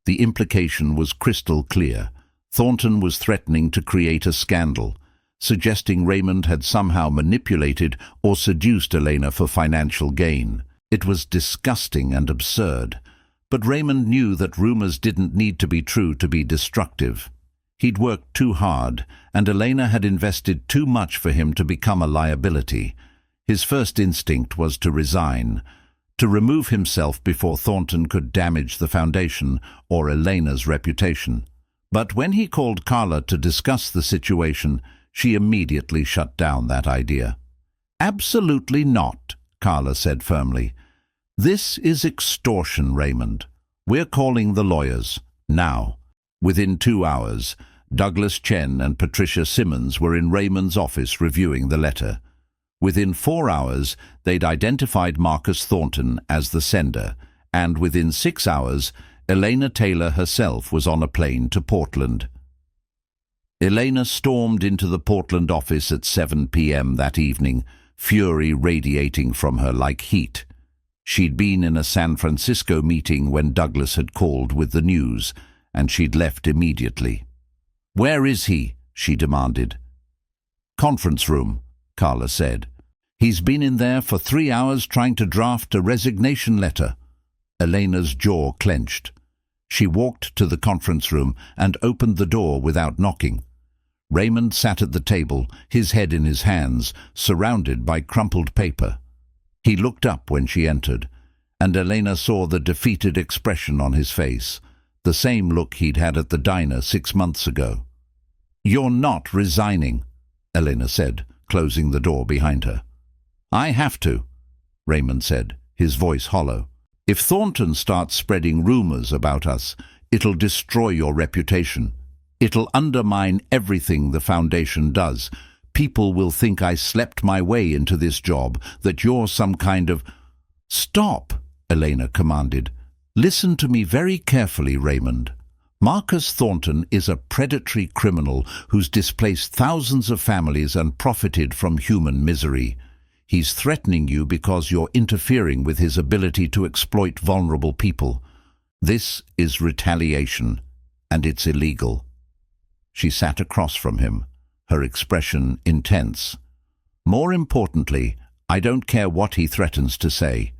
The implication was crystal clear. Thornton was threatening to create a scandal, suggesting Raymond had somehow manipulated or seduced Elena for financial gain. It was disgusting and absurd, but Raymond knew that rumors didn't need to be true to be destructive. He'd worked too hard, and Elena had invested too much for him to become a liability. His first instinct was to resign, to remove himself before Thornton could damage the foundation or Elena's reputation. But when he called Carla to discuss the situation, she immediately shut down that idea. "Absolutely not," Carla said firmly. "This is extortion, Raymond. We're calling the lawyers, now." Within 2 hours, Douglas Chen and Patricia Simmons were in Raymond's office reviewing the letter. Within 4 hours, they'd identified Marcus Thornton as the sender, and within 6 hours, Elena Taylor herself was on a plane to Portland. Elena stormed into the Portland office at 7 p.m. that evening, fury radiating from her like heat. She'd been in a San Francisco meeting when Douglas had called with the news, and she'd left immediately. "Where is he?" she demanded. "Conference room," Carla said. "He's been in there for 3 hours trying to draft a resignation letter." Elena's jaw clenched. She walked to the conference room and opened the door without knocking. Raymond sat at the table, his head in his hands, surrounded by crumpled paper. He looked up when she entered, and Elena saw the defeated expression on his face, the same look he'd had at the diner 6 months ago. "You're not resigning," Elena said, closing the door behind her. "I have to," Raymond said, his voice hollow. "If Thornton starts spreading rumors about us, it'll destroy your reputation. It'll undermine everything the foundation does. People will think I slept my way into this job, that you're some kind of—" "Stop," Elena commanded. "Listen to me very carefully, Raymond. Marcus Thornton is a predatory criminal who's displaced thousands of families and profited from human misery. He's threatening you because you're interfering with his ability to exploit vulnerable people. This is retaliation, and it's illegal." She sat across from him, her expression intense. "More importantly, I don't care what he threatens to say.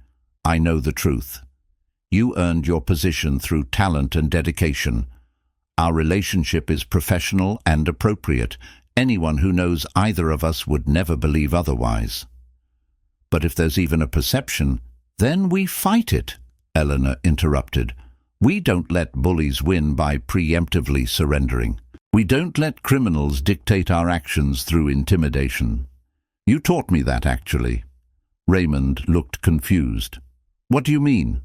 I know the truth. You earned your position through talent and dedication. Our relationship is professional and appropriate. Anyone who knows either of us would never believe otherwise. But if there's even a perception, then we fight it," Eleanor interrupted. "We don't let bullies win by preemptively surrendering. We don't let criminals dictate our actions through intimidation. You taught me that, actually." Raymond looked confused. "What do you mean?"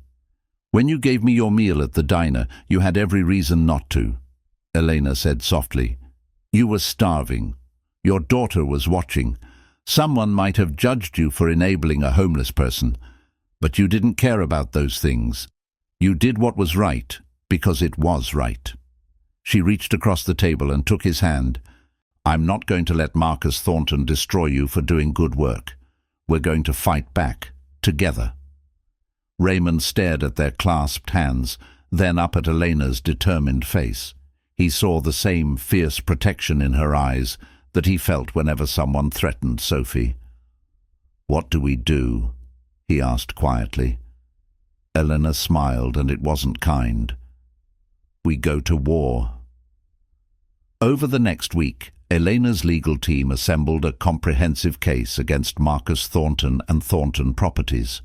"When you gave me your meal at the diner, you had every reason not to," Elena said softly. "You were starving. Your daughter was watching. Someone might have judged you for enabling a homeless person, but you didn't care about those things. You did what was right because it was right." She reached across the table and took his hand. "I'm not going to let Marcus Thornton destroy you for doing good work. We're going to fight back, together." Raymond stared at their clasped hands, then up at Elena's determined face. He saw the same fierce protection in her eyes that he felt whenever someone threatened Sophie. "What do we do?" he asked quietly. Elena smiled, and it wasn't kind. "We go to war." Over the next week, Elena's legal team assembled a comprehensive case against Marcus Thornton and Thornton Properties.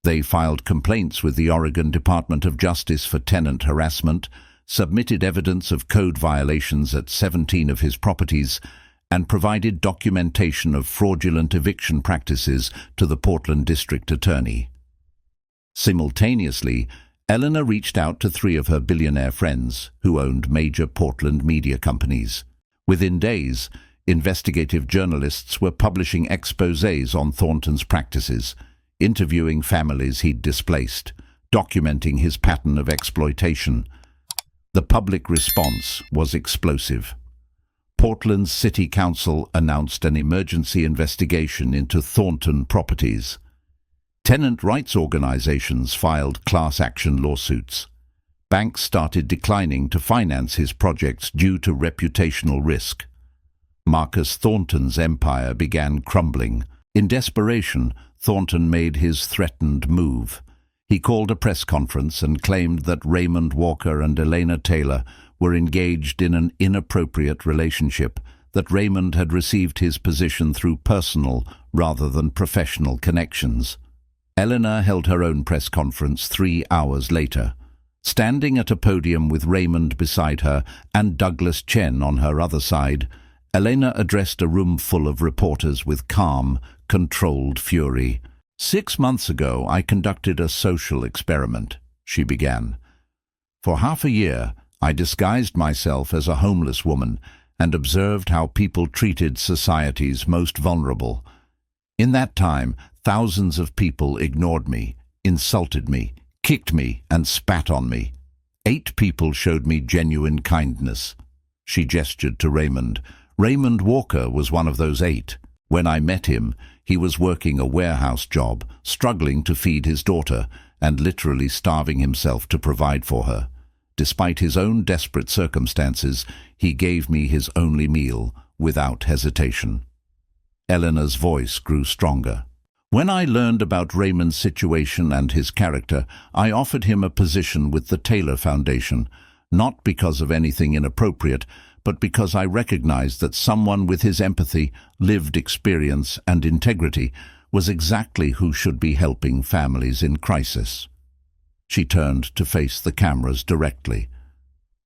They filed complaints with the Oregon Department of Justice for tenant harassment, submitted evidence of code violations at 17 of his properties, and provided documentation of fraudulent eviction practices to the Portland District Attorney. Simultaneously, Eleanor reached out to 3 of her billionaire friends who owned major Portland media companies. Within days, investigative journalists were publishing exposés on Thornton's practices, interviewing families he'd displaced, documenting his pattern of exploitation. The public response was explosive. Portland's City Council announced an emergency investigation into Thornton properties. Tenant rights organizations filed class action lawsuits. Banks started declining to finance his projects due to reputational risk. Marcus Thornton's empire began crumbling. In desperation, Thornton made his threatened move. He called a press conference and claimed that Raymond Walker and Elena Taylor were engaged in an inappropriate relationship, that Raymond had received his position through personal rather than professional connections. Elena held her own press conference 3 hours later. Standing at a podium with Raymond beside her and Douglas Chen on her other side, Elena addressed a room full of reporters with calm, controlled fury. "6 months ago, I conducted a social experiment," she began. "For half a year, I disguised myself as a homeless woman and observed how people treated society's most vulnerable. In that time, thousands of people ignored me, insulted me, kicked me, and spat on me. 8 people showed me genuine kindness." She gestured to Raymond. Raymond Walker was one of those 8. When I met him, he was working a warehouse job, struggling to feed his daughter, and literally starving himself to provide for her. Despite his own desperate circumstances, he gave me his only meal, without hesitation. Eleanor's voice grew stronger. "When I learned about Raymond's situation and his character, I offered him a position with the Taylor Foundation, not because of anything inappropriate, but because I recognized that someone with his empathy, lived experience, and integrity was exactly who should be helping families in crisis." She turned to face the cameras directly.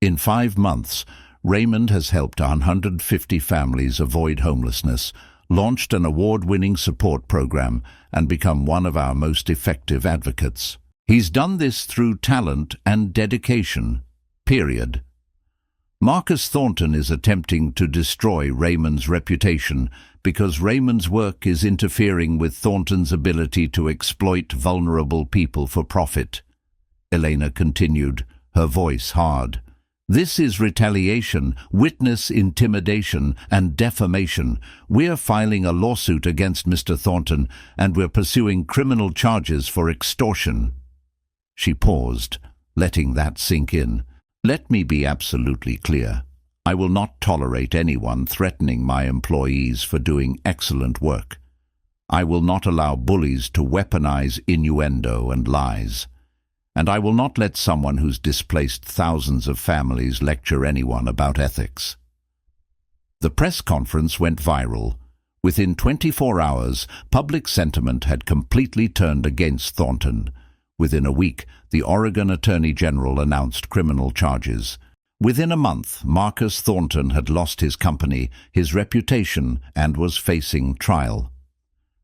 "In 5 months, Raymond has helped 150 families avoid homelessness, launched an award-winning support program, and become one of our most effective advocates. He's done this through talent and dedication, period. Marcus Thornton is attempting to destroy Raymond's reputation because Raymond's work is interfering with Thornton's ability to exploit vulnerable people for profit." Elena continued, her voice hard. "This is retaliation, witness intimidation, and defamation. We're filing a lawsuit against Mr. Thornton, and we're pursuing criminal charges for extortion." She paused, letting that sink in. "Let me be absolutely clear. I will not tolerate anyone threatening my employees for doing excellent work. I will not allow bullies to weaponize innuendo and lies. And I will not let someone who's displaced thousands of families lecture anyone about ethics." The press conference went viral. Within 24 hours, public sentiment had completely turned against Thornton. Within a week, the Oregon Attorney General announced criminal charges. Within a month, Marcus Thornton had lost his company, his reputation, and was facing trial.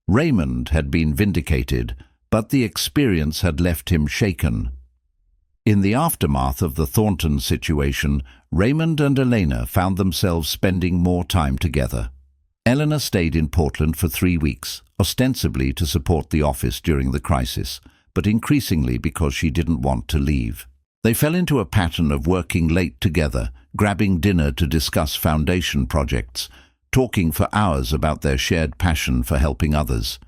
Raymond had been vindicated, but the experience had left him shaken. In the aftermath of the Thornton situation, Raymond and Elena found themselves spending more time together. Elena stayed in Portland for 3 weeks, ostensibly to support the office during the crisis, but increasingly because she didn't want to leave. They fell into a pattern of working late together, grabbing dinner to discuss foundation projects, talking for hours about their shared passion for helping others.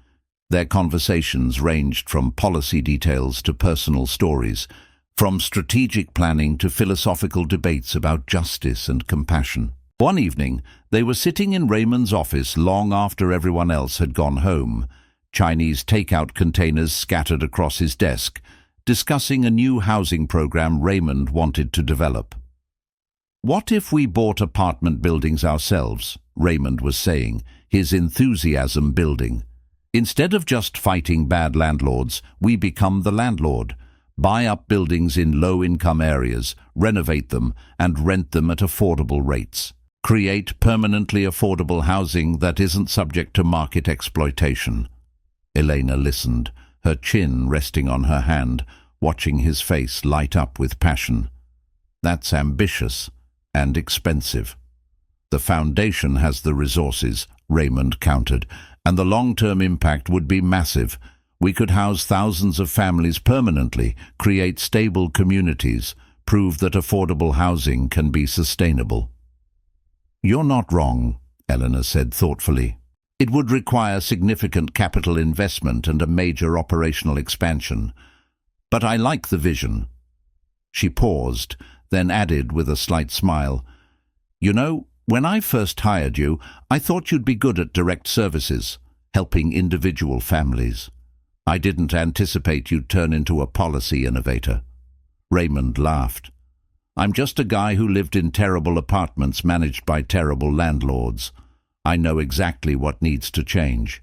Their conversations ranged from policy details to personal stories, from strategic planning to philosophical debates about justice and compassion. One evening, they were sitting in Raymond's office long after everyone else had gone home, Chinese takeout containers scattered across his desk, discussing a new housing program Raymond wanted to develop. "What if we bought apartment buildings ourselves?" Raymond was saying, his enthusiasm building. "Instead of just fighting bad landlords, we become the landlord, buy up buildings in low-income areas, renovate them, and rent them at affordable rates. Create permanently affordable housing that isn't subject to market exploitation." Elena listened, her chin resting on her hand, watching his face light up with passion. "That's ambitious and expensive." The foundation has the resources, Raymond countered, and the long-term impact would be massive. We could house thousands of families permanently, create stable communities, prove that affordable housing can be sustainable. You're not wrong, Eleanor said thoughtfully. It would require significant capital investment and a major operational expansion. But I like the vision. She paused, then added with a slight smile, "You know, when I first hired you, I thought you'd be good at direct services, helping individual families. I didn't anticipate you'd turn into a policy innovator." Raymond laughed. "I'm just a guy who lived in terrible apartments managed by terrible landlords. I know exactly what needs to change."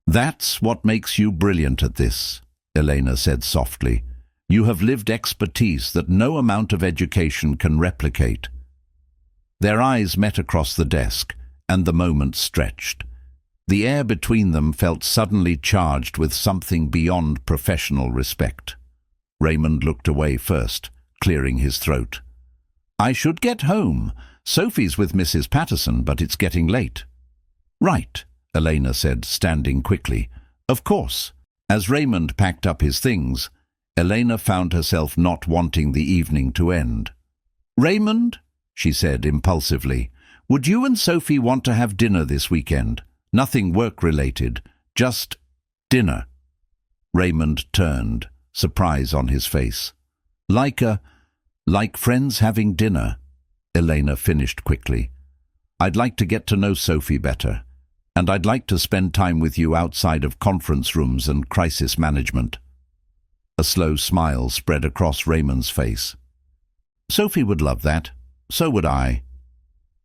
"That's what makes you brilliant at this," Elena said softly. "You have lived expertise that no amount of education can replicate." Their eyes met across the desk, and the moment stretched. The air between them felt suddenly charged with something beyond professional respect. Raymond looked away first, clearing his throat. "I should get home. Sophie's with Mrs. Patterson, but it's getting late." "Right," Elena said, standing quickly. "Of course." As Raymond packed up his things, Elena found herself not wanting the evening to end. "Raymond," she said impulsively, "would you and Sophie want to have dinner this weekend? Nothing work-related, just dinner." Raymond turned, surprise on his face. Like friends having dinner," Elena finished quickly. "I'd like to get to know Sophie better, and I'd like to spend time with you outside of conference rooms and crisis management." A slow smile spread across Raymond's face. "Sophie would love that. So would I."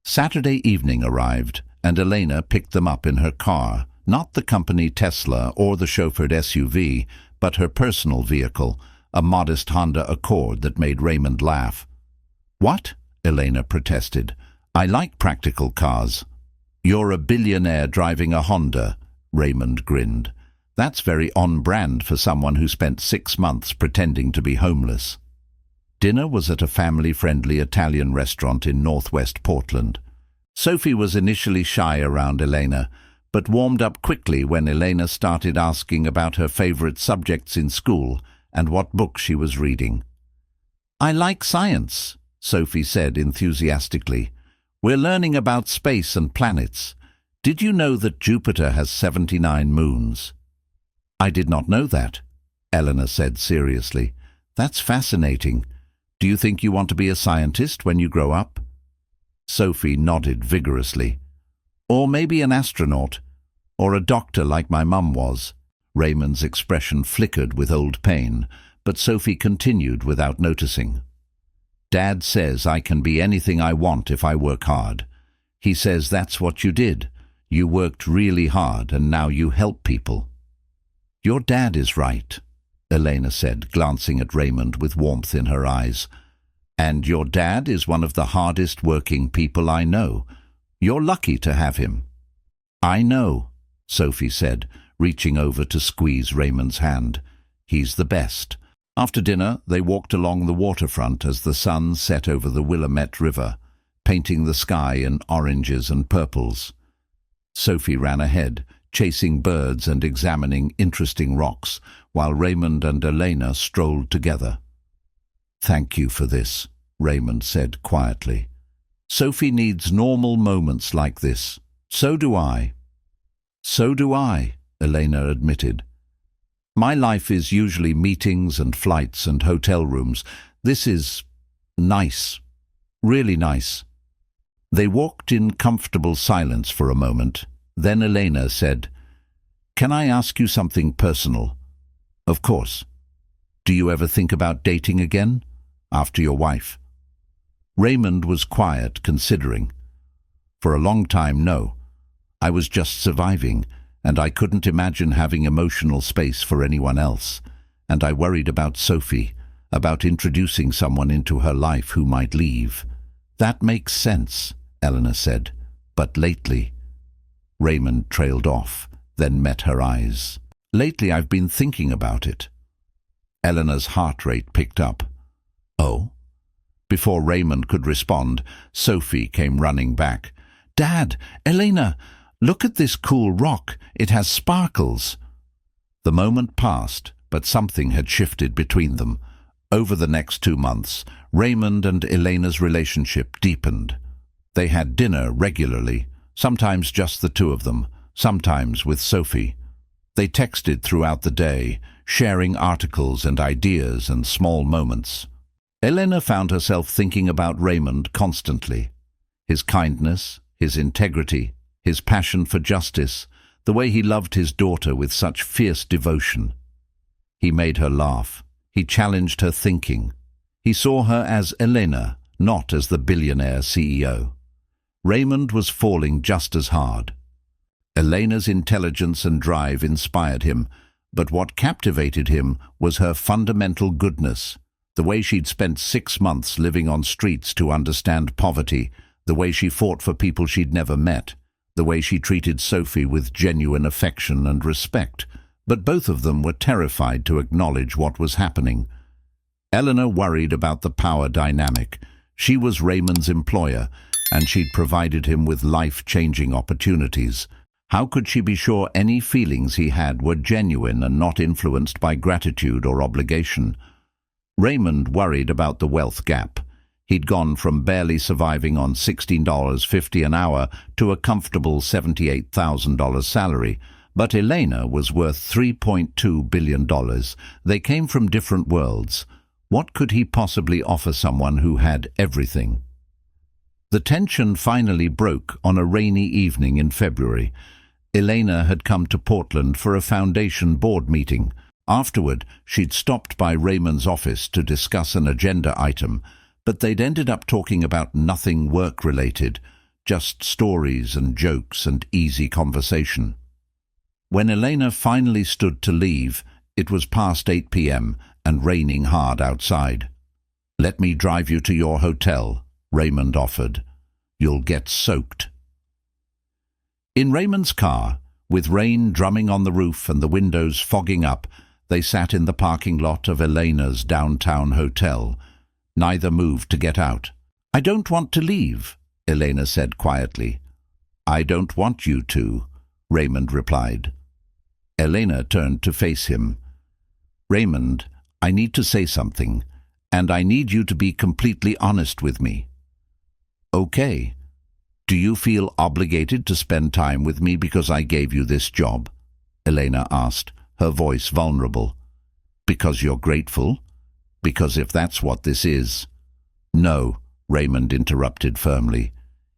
Saturday evening arrived, and Elena picked them up in her car, not the company Tesla or the chauffeured SUV, but her personal vehicle, a modest Honda Accord that made Raymond laugh. "What?" Elena protested. "I like practical cars." "You're a billionaire driving a Honda," Raymond grinned. "That's very on-brand for someone who spent 6 months pretending to be homeless." Dinner was at a family-friendly Italian restaurant in northwest Portland. Sophie was initially shy around Elena, but warmed up quickly when Elena started asking about her favorite subjects in school and what books she was reading. "I like science," Sophie said enthusiastically. "We're learning about space and planets. Did you know that Jupiter has 79 moons?" "I did not know that," Eleanor said seriously. "That's fascinating. Do you think you want to be a scientist when you grow up?" Sophie nodded vigorously. "Or maybe an astronaut, or a doctor like my mum was." Raymond's expression flickered with old pain, but Sophie continued without noticing. "Dad says I can be anything I want if I work hard. He says that's what you did. You worked really hard and now you help people." "Your dad is right," Elena said, glancing at Raymond with warmth in her eyes. "And your dad is one of the hardest working people I know. You're lucky to have him." "I know," Sophie said, reaching over to squeeze Raymond's hand. "He's the best." After dinner, they walked along the waterfront as the sun set over the Willamette River, painting the sky in oranges and purples. Sophie ran ahead, chasing birds and examining interesting rocks, while Raymond and Elena strolled together. "Thank you for this," Raymond said quietly. "Sophie needs normal moments like this. So do I." "So do I," Elena admitted. "My life is usually meetings and flights and hotel rooms. This is nice. Really nice." They walked in comfortable silence for a moment. Then Elena said, "Can I ask you something personal?" "Of course." "Do you ever think about dating again? After your wife?" Raymond was quiet, considering. "For a long time, no. I was just surviving, and I couldn't imagine having emotional space for anyone else. And I worried about Sophie, about introducing someone into her life who might leave." "That makes sense," Eleanor said. "But lately—" Raymond trailed off, then met her eyes. "Lately I've been thinking about it." Eleanor's heart rate picked up. "Oh?" Before Raymond could respond, Sophie came running back. Dad, Elena, look at this cool rock. It has sparkles. The moment passed, but something had shifted between them. Over the next 2 months, Raymond and Elena's relationship deepened. They had dinner regularly, sometimes just the two of them, sometimes with Sophie. They texted throughout the day, sharing articles and ideas and small moments. Elena found herself thinking about Raymond constantly. His kindness, his integrity, his passion for justice, the way he loved his daughter with such fierce devotion. He made her laugh. He challenged her thinking. He saw her as Elena, not as the billionaire CEO. Raymond was falling just as hard. Elena's intelligence and drive inspired him, but what captivated him was her fundamental goodness, the way she'd spent 6 months living on streets to understand poverty, the way she fought for people she'd never met, the way she treated Sophie with genuine affection and respect. But both of them were terrified to acknowledge what was happening. Eleanor worried about the power dynamic. She was Raymond's employer, and she'd provided him with life-changing opportunities. How could she be sure any feelings he had were genuine and not influenced by gratitude or obligation? Raymond worried about the wealth gap. He'd gone from barely surviving on $16.50 an hour to a comfortable $78,000 salary. But Elena was worth $3.2 billion. They came from different worlds. What could he possibly offer someone who had everything? The tension finally broke on a rainy evening in February. Elena had come to Portland for a foundation board meeting. Afterward, she'd stopped by Raymond's office to discuss an agenda item, but they'd ended up talking about nothing work-related, just stories and jokes and easy conversation. When Elena finally stood to leave, it was past 8 p.m. and raining hard outside. "Let me drive you to your hotel," Raymond offered. "You'll get soaked." In Raymond's car, with rain drumming on the roof and the windows fogging up, they sat in the parking lot of Elena's downtown hotel. Neither moved to get out. "I don't want to leave," Elena said quietly. "I don't want you to," Raymond replied. Elena turned to face him. "Raymond, I need to say something, and I need you to be completely honest with me." "Okay. Do you feel obligated to spend time with me because I gave you this job?" Elena asked, her voice vulnerable. "Because you're grateful? Because if that's what this is—" "No," Raymond interrupted firmly.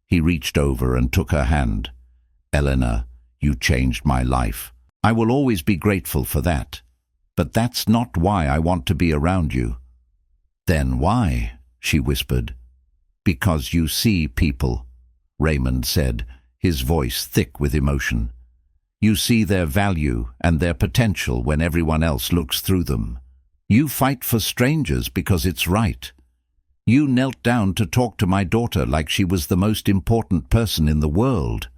He reached over and took her hand. "Elena, you changed my life. I will always be grateful for that. But that's not why I want to be around you." "Then why?" she whispered. "Because you see people," Raymond said, his voice thick with emotion. "You see their value and their potential when everyone else looks through them. You fight for strangers because it's right. You knelt down to talk to my daughter like she was the most important person in the world."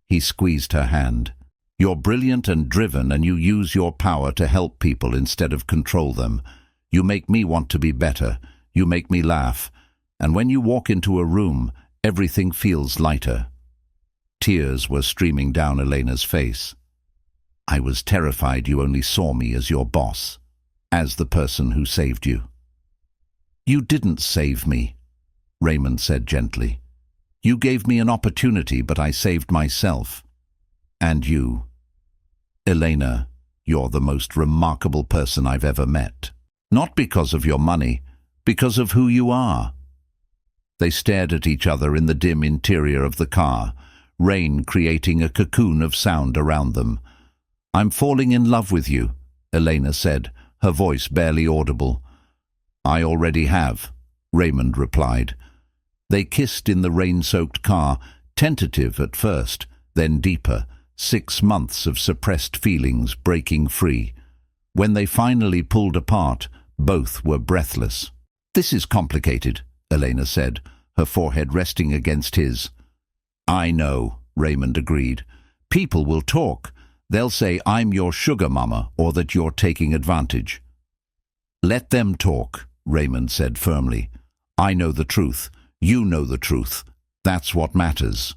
He squeezed her hand. "You're brilliant and driven, and you use your power to help people instead of control them. You make me want to be better. You make me laugh. And when you walk into a room, everything feels lighter." Tears were streaming down Elena's face. "I was terrified you only saw me as your boss, as the person who saved you." "You didn't save me," Raymond said gently. "You gave me an opportunity, but I saved myself. And you. Elena, you're the most remarkable person I've ever met. Not because of your money, because of who you are." They stared at each other in the dim interior of the car, rain creating a cocoon of sound around them. "I'm falling in love with you," Elena said, her voice barely audible. "I already have," Raymond replied. They kissed in the rain-soaked car, tentative at first, then deeper, 6 months of suppressed feelings breaking free. When they finally pulled apart, both were breathless. "This is complicated," Elena said, her forehead resting against his. "I know," Raymond agreed. "People will talk. They'll say I'm your sugar mama or that you're taking advantage." "Let them talk," Raymond said firmly. "I know the truth. You know the truth. That's what matters."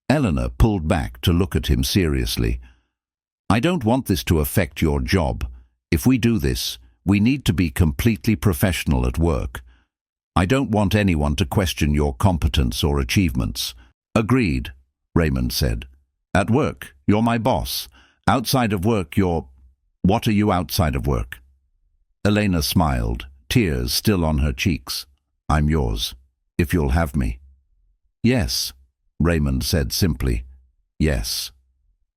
Eleanor pulled back to look at him seriously. I don't want this to affect your job. If we do this, we need to be completely professional at work. I don't want anyone to question your competence or achievements. Agreed, Raymond said. At work, you're my boss. Outside of work, you're... What are you outside of work? Elena smiled, tears still on her cheeks. I'm yours, if you'll have me. Yes, Raymond said simply. Yes.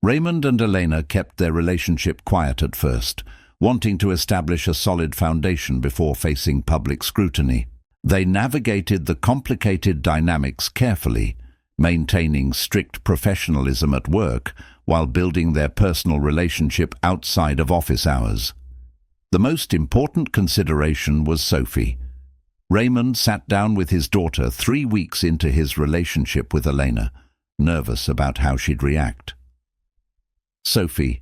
Raymond and Elena kept their relationship quiet at first, wanting to establish a solid foundation before facing public scrutiny. They navigated the complicated dynamics carefully, maintaining strict professionalism at work while building their personal relationship outside of office hours. The most important consideration was Sophie. Raymond sat down with his daughter 3 weeks into his relationship with Elena, nervous about how she'd react. Sophie,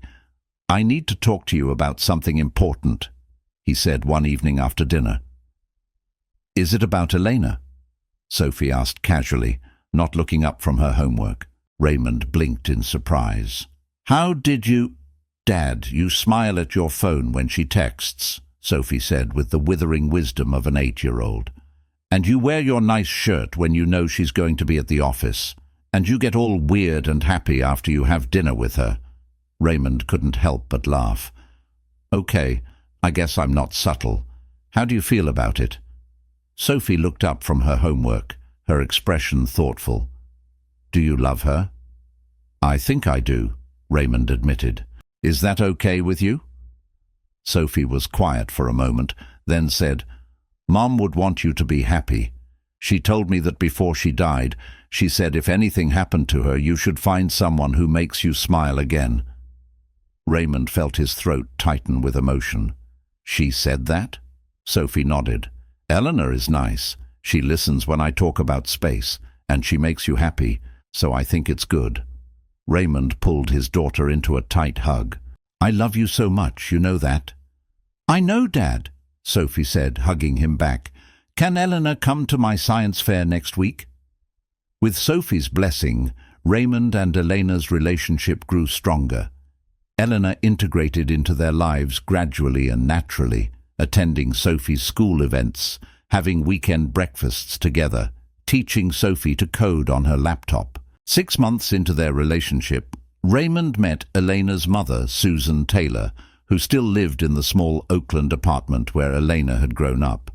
I need to talk to you about something important, he said one evening after dinner. Is it about Elena? Sophie asked casually, not looking up from her homework. Raymond blinked in surprise. How did you... Dad, you smile at your phone when she texts, Sophie said with the withering wisdom of an 8-year-old. And you wear your nice shirt when you know she's going to be at the office. And you get all weird and happy after you have dinner with her. Raymond couldn't help but laugh. Okay, I guess I'm not subtle. How do you feel about it? Sophie looked up from her homework, her expression thoughtful. Do you love her? I think I do, Raymond admitted. Is that okay with you? Sophie was quiet for a moment, then said, Mom would want you to be happy. She told me that before she died, she said if anything happened to her, you should find someone who makes you smile again. Raymond felt his throat tighten with emotion. She said that? Sophie nodded. Eleanor is nice. She listens when I talk about space, and she makes you happy, so I think it's good. Raymond pulled his daughter into a tight hug. I love you so much, you know that. I know, Dad, Sophie said, hugging him back. Can Eleanor come to my science fair next week? With Sophie's blessing, Raymond and Elena's relationship grew stronger. Eleanor integrated into their lives gradually and naturally, attending Sophie's school events, having weekend breakfasts together, teaching Sophie to code on her laptop. 6 months into their relationship, Raymond met Elena's mother, Susan Taylor, who still lived in the small Oakland apartment where Elena had grown up.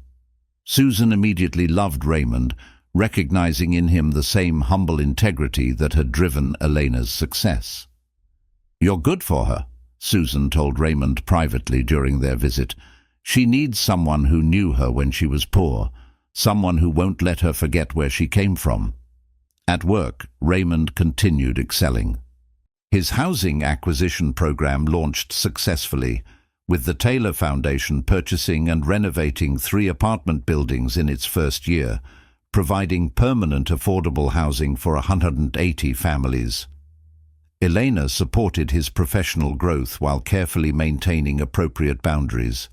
Susan immediately loved Raymond, recognizing in him the same humble integrity that had driven Elena's success. You're good for her, Susan told Raymond privately during their visit. She needs someone who knew her when she was poor, someone who won't let her forget where she came from. At work, Raymond continued excelling. His housing acquisition program launched successfully, with the Taylor Foundation purchasing and renovating 3 apartment buildings in its first year, providing permanent affordable housing for 180 families. Elena supported his professional growth while carefully maintaining appropriate boundaries.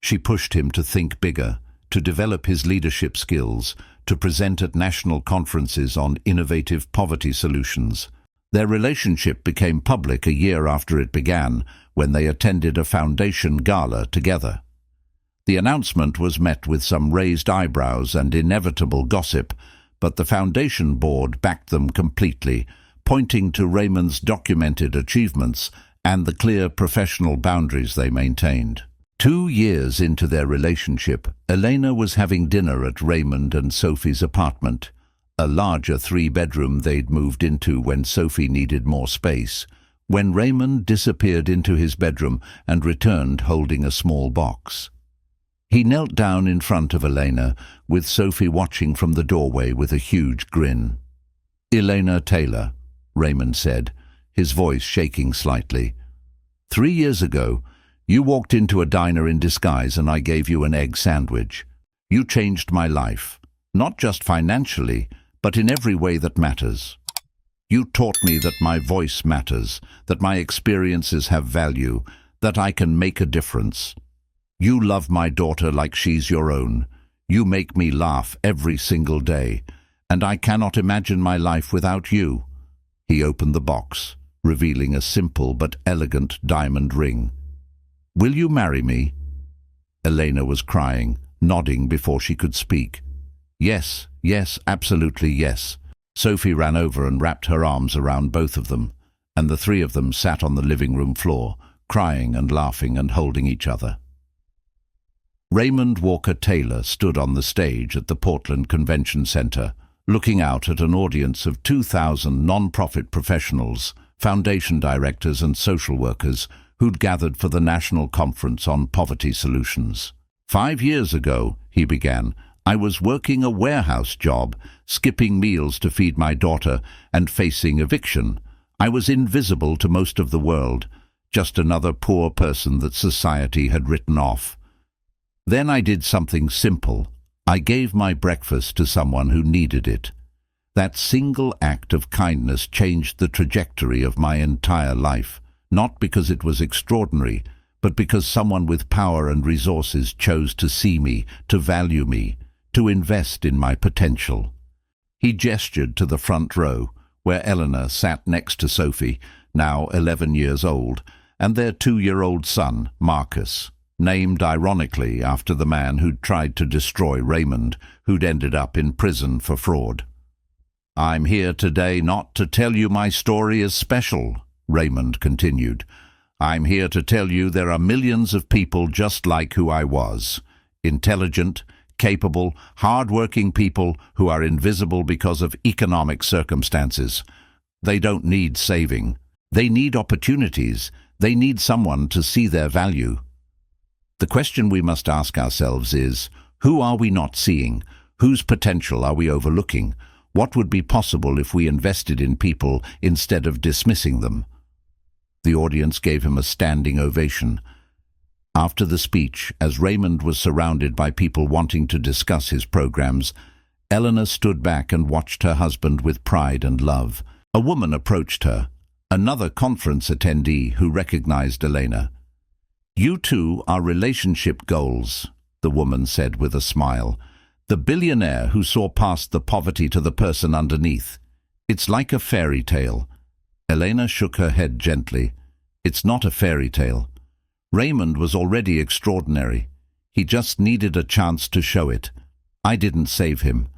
She pushed him to think bigger, to develop his leadership skills, to present at national conferences on innovative poverty solutions. Their relationship became public a year after it began, when they attended a foundation gala together. The announcement was met with some raised eyebrows and inevitable gossip, but the foundation board backed them completely, pointing to Raymond's documented achievements and the clear professional boundaries they maintained. 2 years into their relationship, Elena was having dinner at Raymond and Sophie's apartment, a larger 3-bedroom they'd moved into when Sophie needed more space, when Raymond disappeared into his bedroom and returned holding a small box. He knelt down in front of Elena, with Sophie watching from the doorway with a huge grin. Elena Taylor, Raymond said, his voice shaking slightly. 3 years ago, you walked into a diner in disguise and I gave you an egg sandwich. You changed my life, not just financially, but in every way that matters. You taught me that my voice matters, that my experiences have value, that I can make a difference. You love my daughter like she's your own. You make me laugh every single day, and I cannot imagine my life without you. He opened the box, revealing a simple but elegant diamond ring. "Will you marry me?" Elena was crying, nodding before she could speak. "Yes, yes, absolutely yes." Sophie ran over and wrapped her arms around both of them, and the three of them sat on the living room floor, crying and laughing and holding each other. Raymond Walker Taylor stood on the stage at the Portland Convention Center, looking out at an audience of 2,000 non-profit professionals, foundation directors and social workers who'd gathered for the National Conference on Poverty Solutions. "5 years ago," he began, "I was working a warehouse job, skipping meals to feed my daughter and facing eviction. I was invisible to most of the world, just another poor person that society had written off. Then I did something simple. I gave my breakfast to someone who needed it. That single act of kindness changed the trajectory of my entire life, not because it was extraordinary, but because someone with power and resources chose to see me, to value me, to invest in my potential." He gestured to the front row, where Eleanor sat next to Sophie, now 11 years old, and their 2-year-old son, Marcus, named ironically after the man who'd tried to destroy Raymond, who'd ended up in prison for fraud. "I'm here today not to tell you my story is special," Raymond continued. "I'm here to tell you there are millions of people just like who I was. Intelligent, capable, hard-working people who are invisible because of economic circumstances. They don't need saving. They need opportunities. They need someone to see their value. The question we must ask ourselves is, who are we not seeing? Whose potential are we overlooking? What would be possible if we invested in people instead of dismissing them?" The audience gave him a standing ovation. After the speech, as Raymond was surrounded by people wanting to discuss his programs, Eleanor stood back and watched her husband with pride and love. A woman approached her, another conference attendee who recognized Elena. "You two are relationship goals," the woman said with a smile. "The billionaire who saw past the poverty to the person underneath. It's like a fairy tale." Elena shook her head gently. "It's not a fairy tale. Raymond was already extraordinary. He just needed a chance to show it. I didn't save him.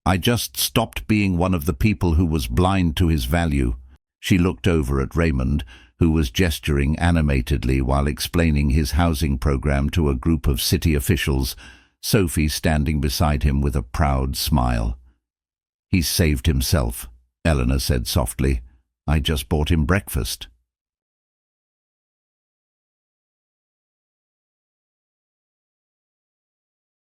I just stopped being one of the people who was blind to his value." She looked over at Raymond, who was gesturing animatedly while explaining his housing program to a group of city officials, Sophie standing beside him with a proud smile. "He's saved himself," Eleanor said softly. "I just bought him breakfast."